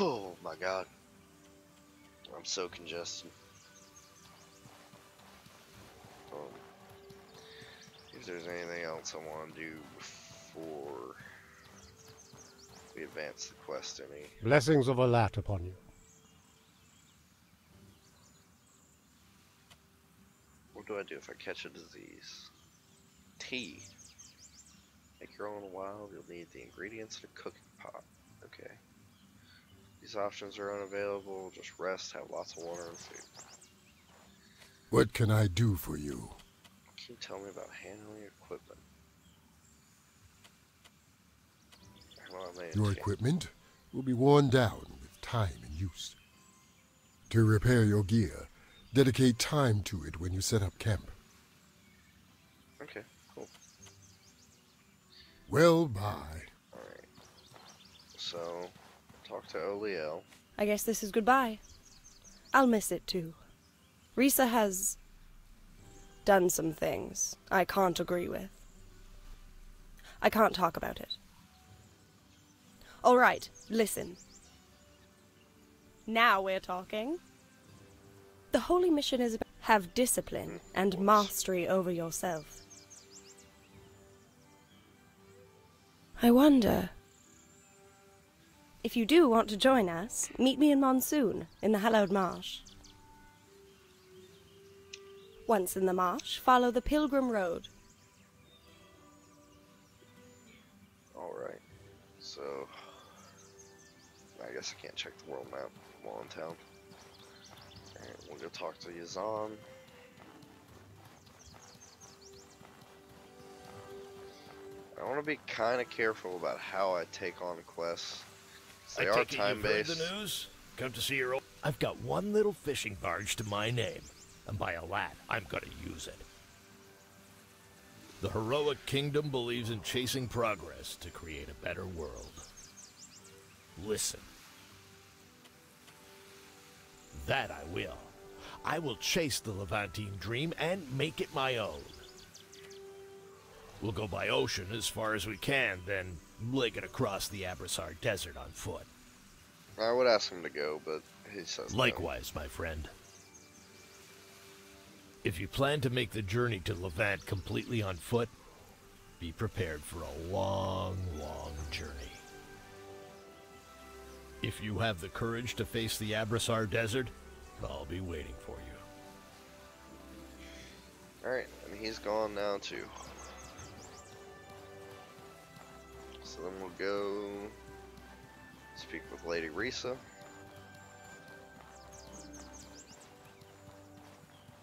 Oh my god. I'm so congested. If there's anything else I want to do before we advance the quest any. Blessings of Alat upon you. What do I do if I catch a disease? Tea. Make your own wild, you'll need the ingredients in a cooking pot. Okay. These options are unavailable, just rest, have lots of water and food. What can I do for you? Can you tell me about handling equipment? Your equipment will be worn down with time and use. To repair your gear, dedicate time to it when you set up camp. Okay, cool. Well, bye. Alright. So, talk to Oliel. I guess this is goodbye. I'll miss it too. Risa has done some things I can't agree with. I can't talk about it. Alright, listen. Now we're talking. The holy mission is about have discipline and mastery over yourself. I wonder, if you do want to join us, meet me in Monsoon, in the Hallowed Marsh. Once in the marsh, follow the Pilgrim Road. So, I guess I can't check the world map while in town. Alright, we'll go talk to Yazan. I want to be kind of careful about how I take on quests. They are time-based. The news? Come to see your old... I've got one little fishing barge to my name, and by a lad, I'm gonna use it. The heroic kingdom believes in chasing progress to create a better world. Listen. That I will. I will chase the Levantine dream and make it my own. We'll go by ocean as far as we can, then leg it across the Abrasar Desert on foot. I would ask him to go, but he says Likewise, my friend. If you plan to make the journey to Levant completely on foot, be prepared for a long, long journey. If you have the courage to face the Abrasar Desert, I'll be waiting for you. Alright, and he's gone now too. So then we'll go speak with Lady Risa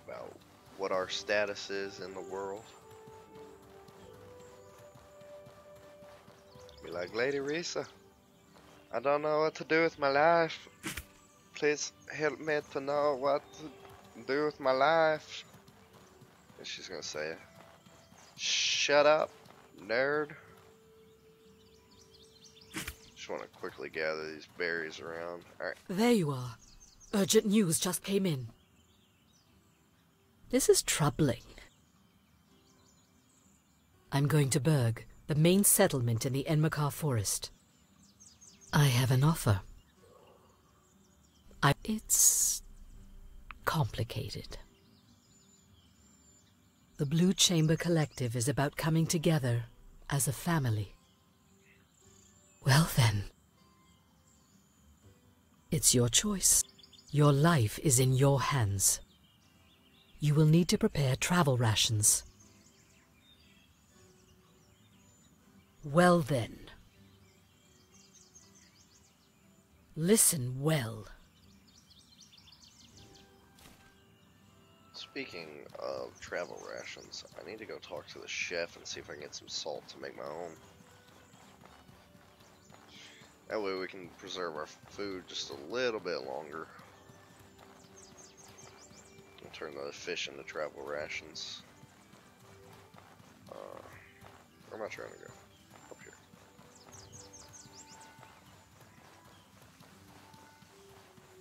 about what our status is in the world. Be like, Lady Risa, I don't know what to do with my life. Please help me to know what to do with my life. And she's gonna say, shut up, nerd. Just want to quickly gather these berries around. Alright. There you are. Urgent news just came in. This is troubling. I'm going to Berg, the main settlement in the Enmakar forest. I have an offer. It's complicated. The Blue Chamber Collective is about coming together as a family. Well then, it's your choice. Your life is in your hands. You will need to prepare travel rations. Well then, listen well. Speaking of travel rations, I need to go talk to the chef and see if I can get some salt to make my own. That way we can preserve our food just a little bit longer. And turn the fish into travel rations. Where am I trying to go? Up here.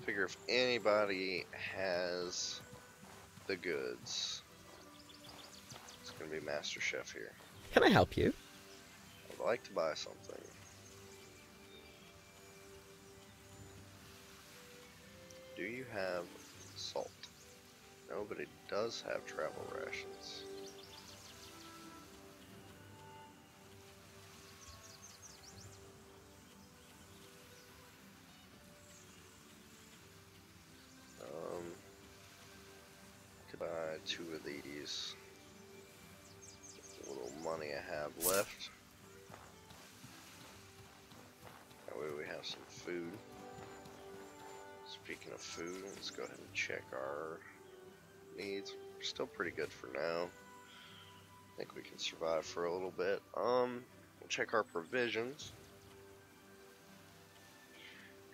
Figure if anybody has the goods. It's gonna be Master Chef here. Can I help you? I'd like to buy something. Do you have salt? No, but it does have travel rations. Could buy 2 of these. The little money I have left. That way we have some food. Speaking of food, let's go ahead and check our needs. We're still pretty good for now. I think we can survive for a little bit. We'll check our provisions.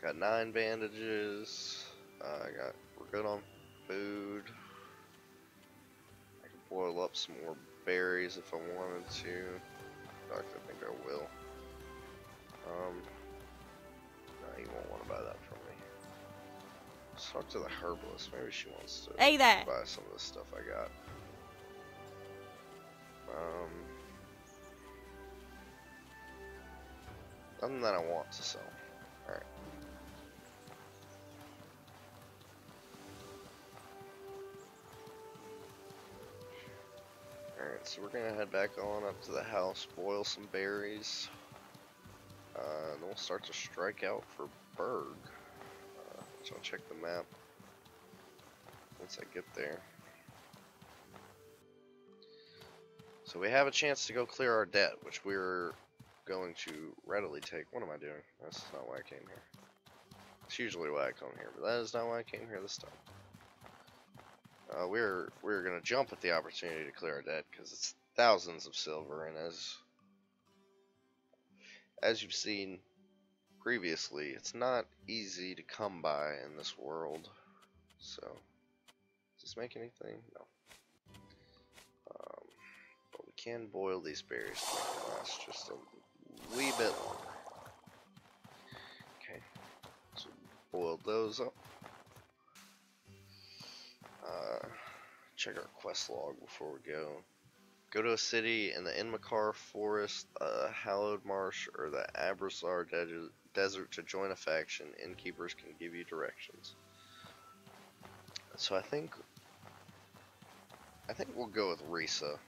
Got 9 bandages. We're good on food. I can boil up some more berries if I wanted to. In fact, I think I will. No, you won't want to buy that from me. Let's talk to the herbalist. Maybe she wants to buy some of the stuff I got. Nothing that I want to sell. Alright. Alright, so we're gonna head back on up to the house, boil some berries, and then we'll start to strike out for Berg. So I'll check the map once I get there. So we have a chance to go clear our debt, which we're going to readily take. What am I doing? That's not why I came here. It's usually why I come here, but that is not why I came here this time. We're gonna jump at the opportunity to clear our debt because it's thousands of silver, and as you've seen previously, it's not easy to come by in this world. So, does this make anything? No. But we can boil these berries to make them last just a wee bit longer. Okay, so boil those up. Check our quest log before we go. Go to a city in the Inmakar Forest, Hallowed Marsh, or the Abrasar Desert to join a faction. Innkeepers can give you directions. So I think we'll go with Risa.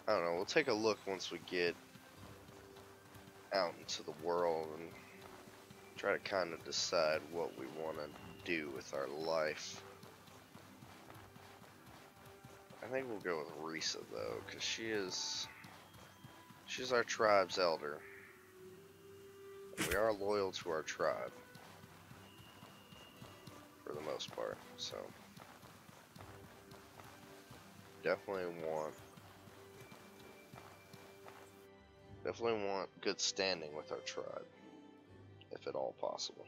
I don't know, we'll take a look once we get out into the world and try to kind of decide what we want to do with our life. I think we'll go with Risa though, because she's our tribe's elder. We are loyal to our tribe for the most part, so definitely want good standing with our tribe, if at all possible.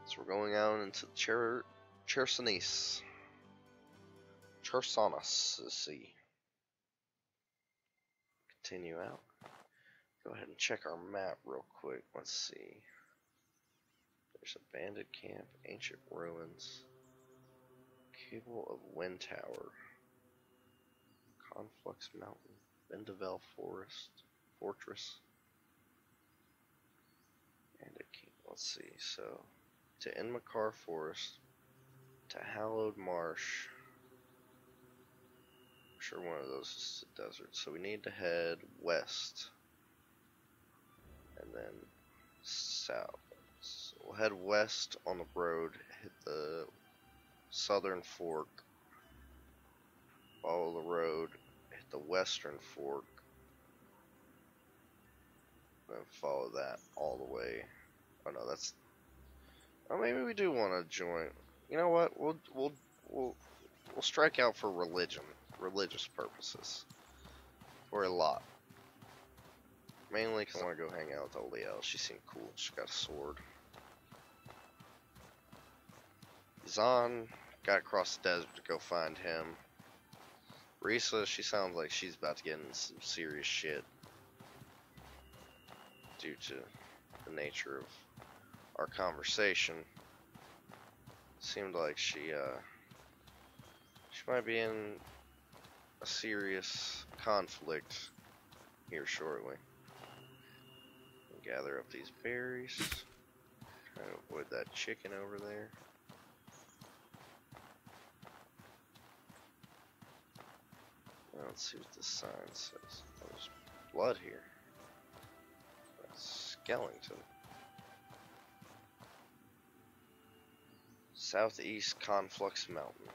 So we're going out into Chersonis Sea. Continue out. Go ahead and check our map real quick. Let's see. There's a bandit camp, ancient ruins, Cable of Wind Tower, Conflux Mountain, Bendevel Fortress, bandit camp. Let's see. So to Inmakar Forest, to Hallowed Marsh. I'm sure one of those is the desert. So we need to head west and then south. So we'll head west on the road, hit the southern fork, follow the road, hit the western fork, then follow that all the way. Oh no, that's. Oh, maybe we do want to join. You know what? We'll strike out for religious purposes, for a lot. Mainly because I want to go hang out with Oliel. She seemed cool. She got a sword. Zahn got across the desert to go find him. Risa, she sounds like she's about to get in some serious shit due to the nature of our conversation. Seemed like she might be in a serious conflict here shortly. Gather up these berries. Try to avoid that chicken over there. Let's see what the sign says. There's blood here. That's Skellington. Southeast Conflux Mountain.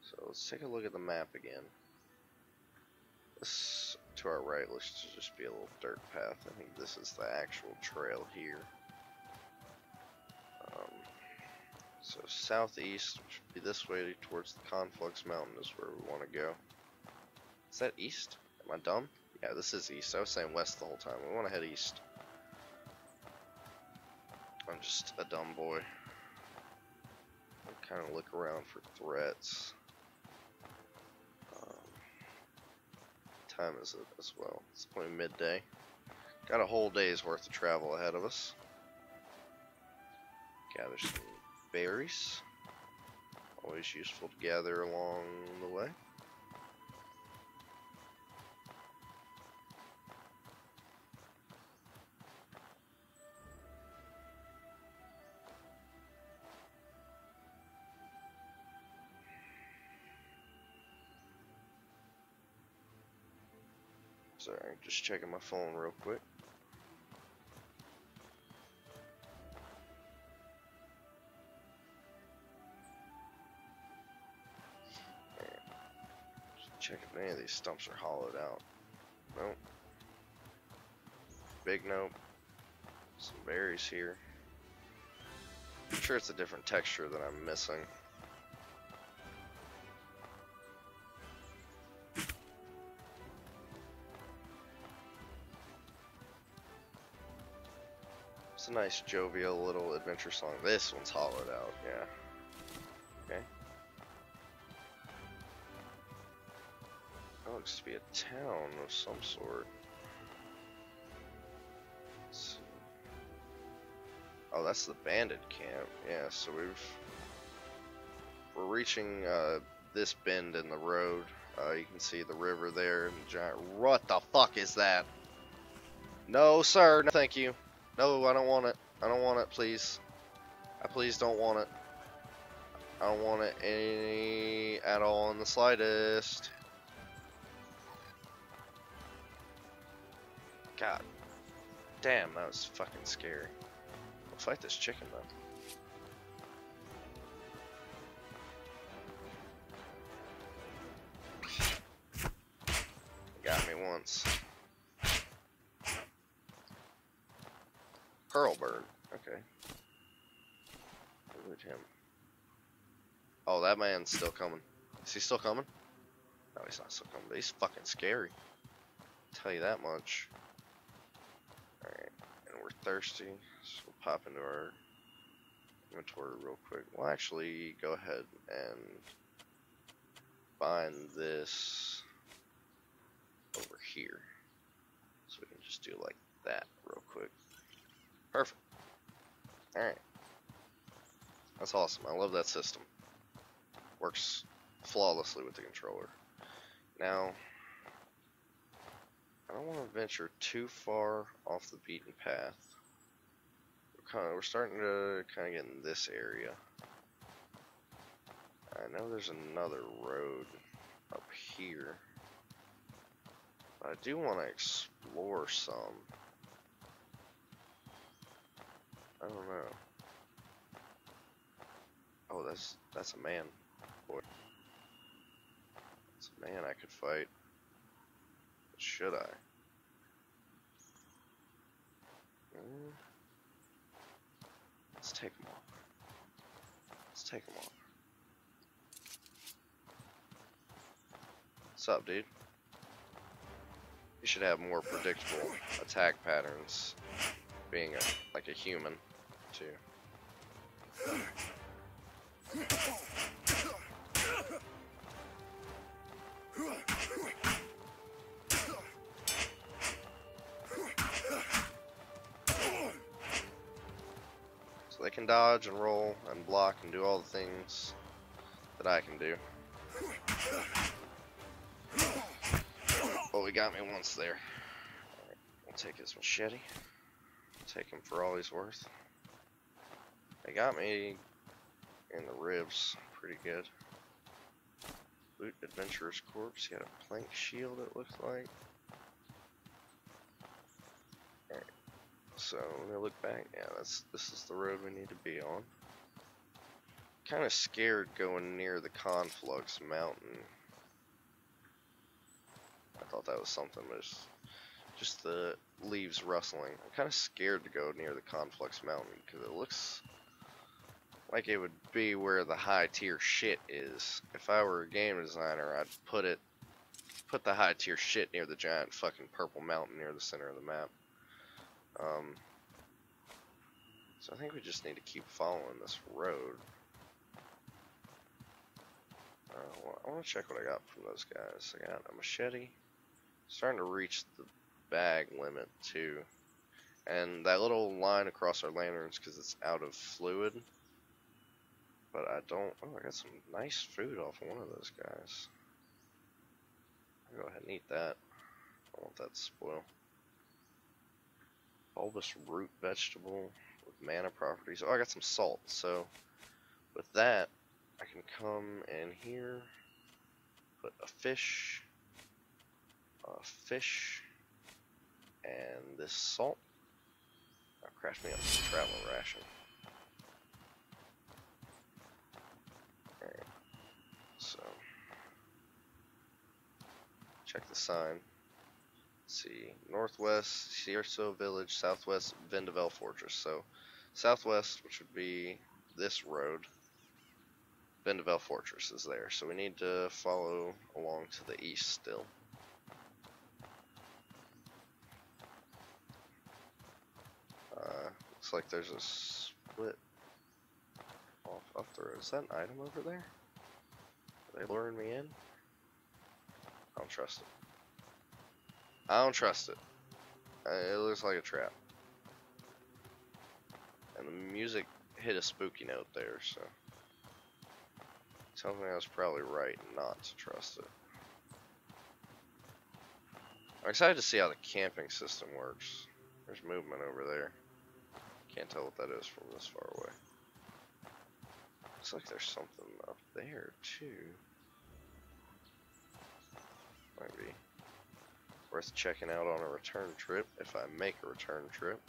So let's take a look at the map again. This to our right looks to just be a little dirt path. I think this is the actual trail here. So southeast, which would be this way towards the Conflux Mountain, is where we want to go. Is that east? Am I dumb? Yeah, this is east. I was saying west the whole time. We want to head east. I'm just a dumb boy. I kind of look around for threats. Time is it as well? It's only midday. Got a whole day's worth of travel ahead of us. Gather some berries. Always useful to gather along the way. Sorry, just checking my phone real quick. any of these stumps are hollowed out. Nope. Big nope. Some berries here. I'm sure it's a different texture that I'm missing. It's a nice jovial little adventure song. This one's hollowed out, yeah. Okay. That looks to be a town of some sort. Let's see. Oh, that's the bandit camp. Yeah, so we're reaching this bend in the road. You can see the river there and the giant. What the fuck is that? No, sir. No, thank you. No, I don't want it. I don't want it, please. I please don't want it. I don't want it any at all in the slightest. God damn, that was fucking scary. We'll fight this chicken though. Got me once. Pearl bird. Okay. Look at him. Oh, that man's still coming. Is he still coming? No, he's not still coming. But he's fucking scary. I'll tell you that much. Alright. And we're thirsty. So we'll pop into our inventory real quick. We'll actually go ahead and find this over here. So we can just do like that real quick. Perfect. Alright. That's awesome. I love that system. Works flawlessly with the controller. Now, I don't want to venture too far off the beaten path. We're starting to kind of get in this area. I know there's another road up here. But I do want to explore some. I don't know. Oh, that's a man. Boy. That's a man I could fight. But should I? Let's take him off. Let's take him off. What's up, dude? You should have more predictable attack patterns, being like a human, too. So they can dodge and roll and block and do all the things that I can do. Well, he got me once there. Alright, we'll take his machete. Take him for all he's worth. They got me in the ribs pretty good. Loot Adventurer's Corpse. He had a plank shield, it looked like. Alright. So, when I look back, yeah, this is the road we need to be on. Kind of scared going near the Conflux Mountain. I thought that was something, but it's just the leaves rustling. I'm kind of scared to go near the Conflux Mountain because it looks like it would be where the high tier shit is. If I were a game designer, I'd put the high tier shit near the giant fucking purple mountain near the center of the map. So I think we just need to keep following this road. I want to check what I got from those guys. I got a machete. Starting to reach the bag limit too. And that little line across our lanterns because it's out of fluid. But I don't... Oh, I got some nice food off of one of those guys. I'll go ahead and eat that. I don't want that to spoil. Bulbous root vegetable with mana properties. Oh, I got some salt. So, with that, I can come in here, put a fish, and this salt. I'll craft me up some travel ration. Alright, so Check the sign. Let's see, northwest Cierso Village, southwest Vendavel Fortress. So southwest, which would be this road, Vendavel Fortress is there. So we need to follow along to the east still. Looks like there's a split off up the road. Is that an item over there? Are they luring me in? I don't trust it. I don't trust it. It looks like a trap. And the music hit a spooky note there, so tells me I was probably right not to trust it. I'm excited to see how the camping system works. There's movement over there. Can't tell what that is from this far away. Looks like there's something up there too. Might be worth checking out on a return trip if I make a return trip.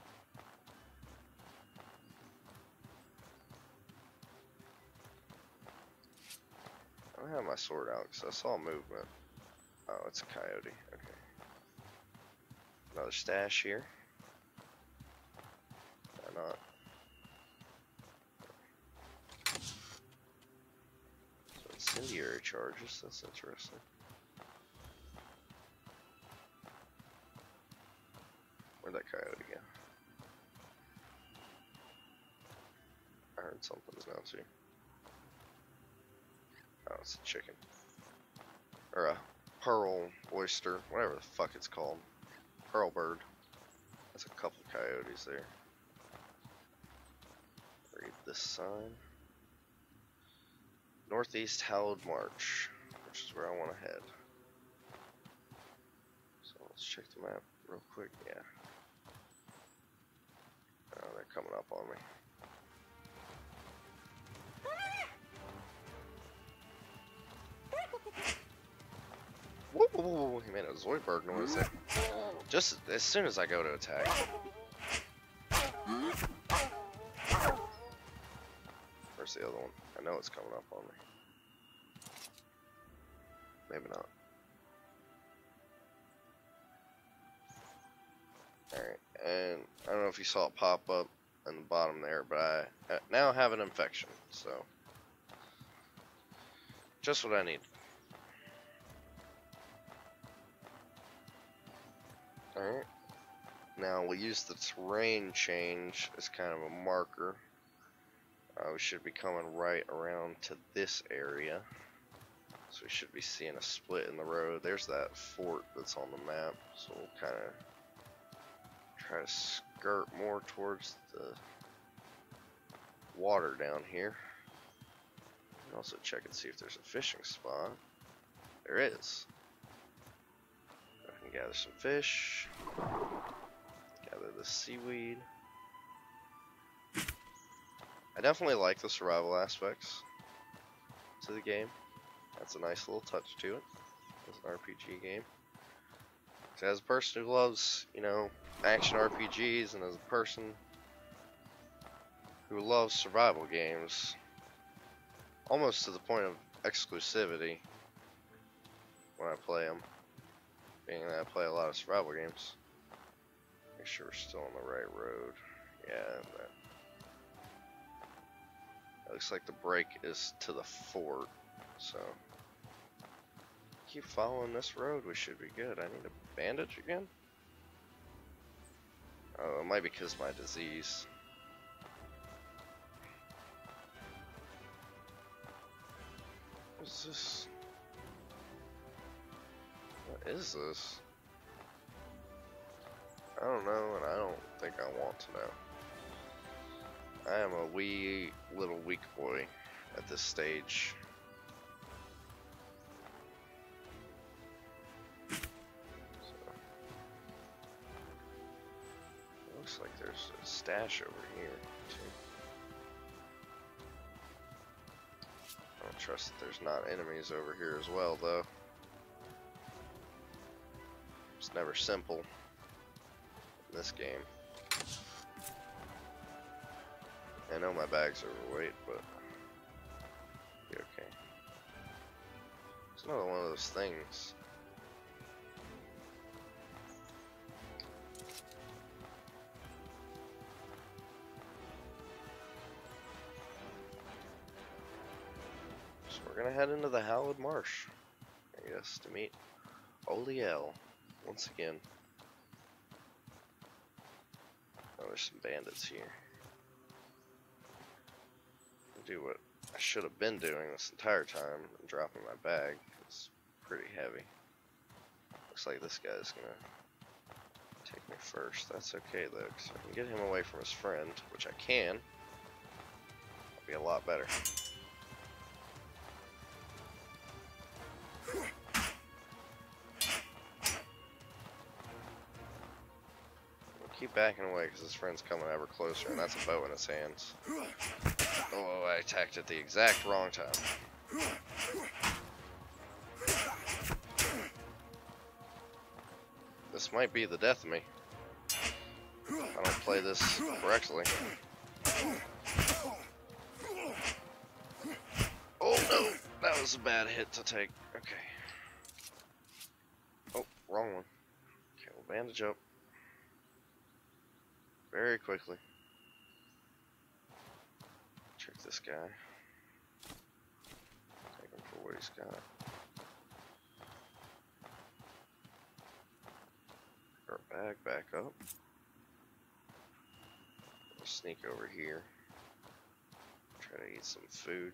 I don't have my sword out because I saw movement. Oh, it's a coyote. Okay. Another stash here. Why not? So incendiary charges, that's interesting. Where'd that coyote go? I heard something now too. Oh, it's a chicken. Or a pearl oyster, whatever the fuck it's called. Pearl bird. That's a couple coyotes there. Read this sign. Northeast Hallowed March, which is where I want to head. So let's check the map real quick. Yeah. Oh, they're coming up on me. Whoa, he made a Zoidberg noise there. Just as soon as I go to attack. Where's the other one? I know it's coming up on me. Maybe not. Alright, and I don't know if you saw it pop up in the bottom there, but I now have an infection, so just what I need. Alright, now we'll use the terrain change as kind of a marker. We should be coming right around to this area. So we should be seeing a split in the road. There's that fort that's on the map. So we'll kind of try to skirt more towards the water down here. And also check and see if there's a fishing spot. There is. I can gather some fish. Gather the seaweed. I definitely like the survival aspects to the game. That's a nice little touch to it as an RPG game. So as a person who loves, you know, action RPGs, and as a person who loves survival games, almost to the point of exclusivity when I play them, being that I play a lot of survival games. Make sure we're still on the right road. Yeah, that looks like the break is to the fort, so keep following this road, we should be good. I need a bandage again? Oh, it might be because of my disease. What is this? What is this? I don't know, and I don't think I want to know. I am a wee little weak boy at this stage. So, it looks like there's a stash over here too. I don't trust that there's not enemies over here as well, though. It's never simple in this game. I know my bag's overweight, but it'll be okay. It's another one of those things we're gonna head into the Hallowed Marsh, I guess, to meet Oliel once again. Oh, there's some bandits here. I'll do what I should have been doing this entire time and dropping my bag. It's pretty heavy. Looks like this guy's gonna take me first. That's okay though, because I can get him away from his friend, which I can. That'll be a lot better. Keep backing away because his friend's coming ever closer, and that's a bow in his hands. Oh, I attacked at the exact wrong time. This might be the death of me. I don't play this correctly. Oh no, that was a bad hit to take. Okay. Oh, wrong one. Okay, we'll bandage up. Very quickly. Check this guy. Take him for what he's got. Our bag back up. We'll sneak over here. Try to eat some food.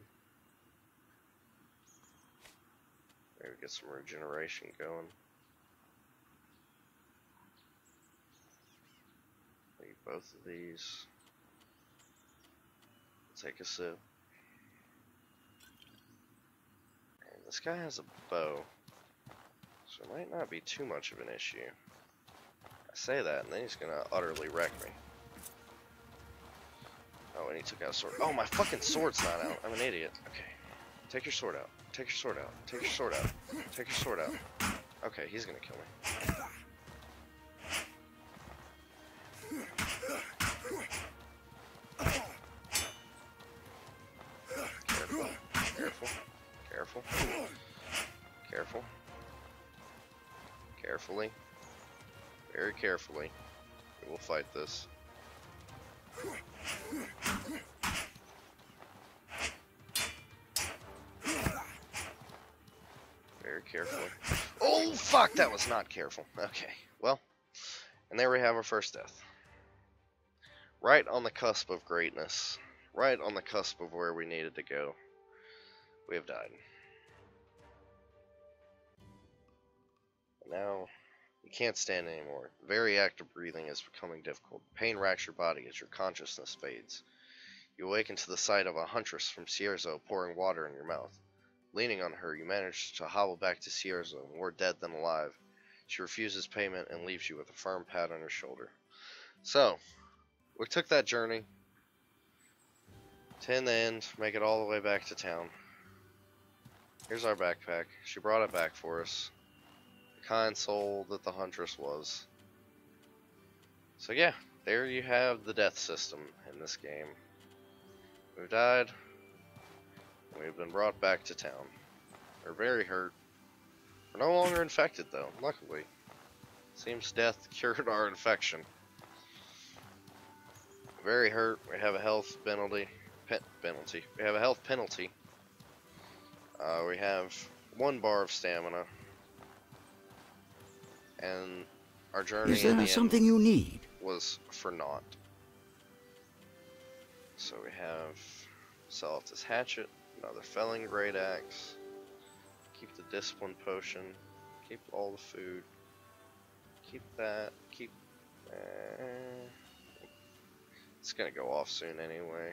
Maybe get some regeneration going. Eat both of these. Take a sip. And this guy has a bow, so it might not be too much of an issue. I say that, and then he's gonna utterly wreck me. Oh, and he took out a sword. Oh, my fucking sword's not out. I'm an idiot. Okay. Take your sword out. Take your sword out. Take your sword out. Take your sword out. Okay, he's gonna kill me. Careful. Careful. Carefully. Very carefully. We will fight this. Very carefully. Oh, fuck! That was not careful. Okay, well. And there we have our first death. Right on the cusp of greatness. Right on the cusp of where we needed to go. We have died. Now, you can't stand anymore. The very act of breathing is becoming difficult. Pain racks your body as your consciousness fades. You awaken to the sight of a huntress from Cierzo pouring water in your mouth. Leaning on her, you manage to hobble back to Cierzo, more dead than alive. She refuses payment and leaves you with a firm pat on her shoulder. So, we took that journey to the end, make it all the way back to town. Here's our backpack. She brought it back for us. The kind soul that the huntress was. So yeah, there you have the death system in this game. We've died. We've been brought back to town. We're very hurt. We're no longer infected though, luckily. Seems death cured our infection. Very hurt. We have a health penalty. We have a health penalty. We have 1 bar of stamina. And our journey Is there something you need? Was for naught. So we have sell off this hatchet, another felling great axe, keep the discipline potion, keep all the food, keep that, keep it's gonna go off soon anyway.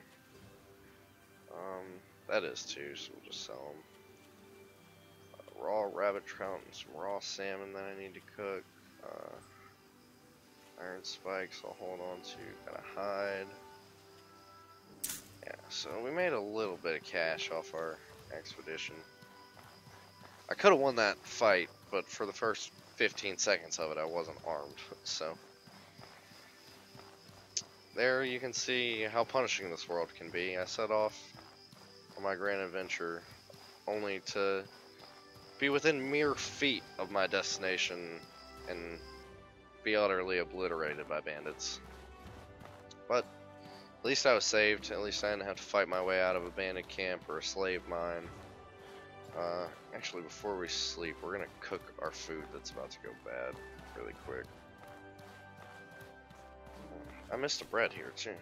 That is too, so we'll just sell them. Raw rabbit trout and some raw salmon that I need to cook. Iron spikes I'll hold on to, gotta hide. Yeah, so we made a little bit of cash off our expedition. I could have won that fight, but for the first 15 seconds of it I wasn't armed, so. There you can see how punishing this world can be. I set off on my grand adventure only to be within mere feet of my destination and be utterly obliterated by bandits. But at least I was saved. At least I didn't have to fight my way out of a bandit camp or a slave mine. Actually, before we sleep, we're gonna cook our food that's about to go bad really quick. I missed the bread here too.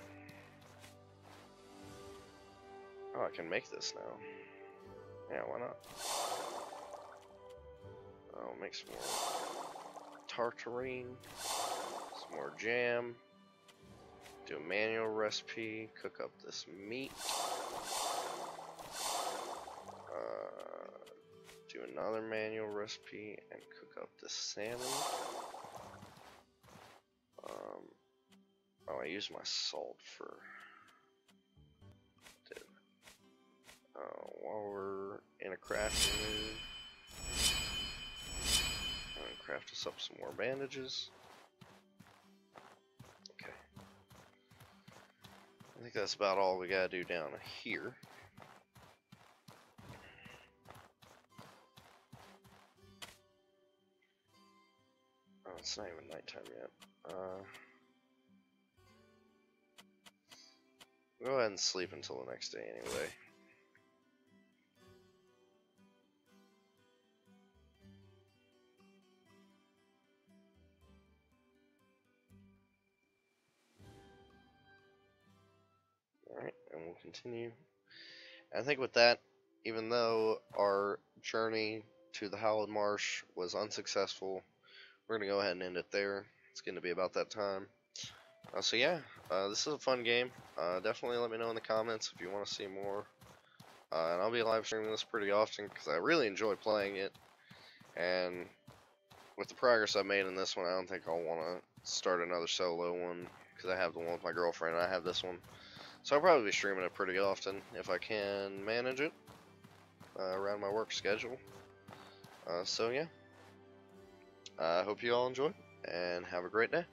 Oh, I can make this now. Yeah, why not? I'll make some more tartarine, some more jam, do a manual recipe, cook up this meat, do another manual recipe, and cook up this salmon. Oh, I used my salt for... while we're in a crafting mood, I'm gonna craft us up some more bandages. Okay. I think that's about all we gotta do down here. Oh, it's not even nighttime yet. Go ahead and sleep until the next day anyway. Alright, and we'll continue. I think with that, even though our journey to the Hallowed Marsh was unsuccessful, we're going to go ahead and end it there. It's going to be about that time. So yeah, this is a fun game. Definitely let me know in the comments if you want to see more. And I'll be live streaming this pretty often because I really enjoy playing it. And with the progress I've made in this one, I don't think I'll want to start another solo one because I have the one with my girlfriend and I have this one. So I'll probably be streaming it pretty often if I can manage it around my work schedule. So yeah, I hope you all enjoy and have a great day.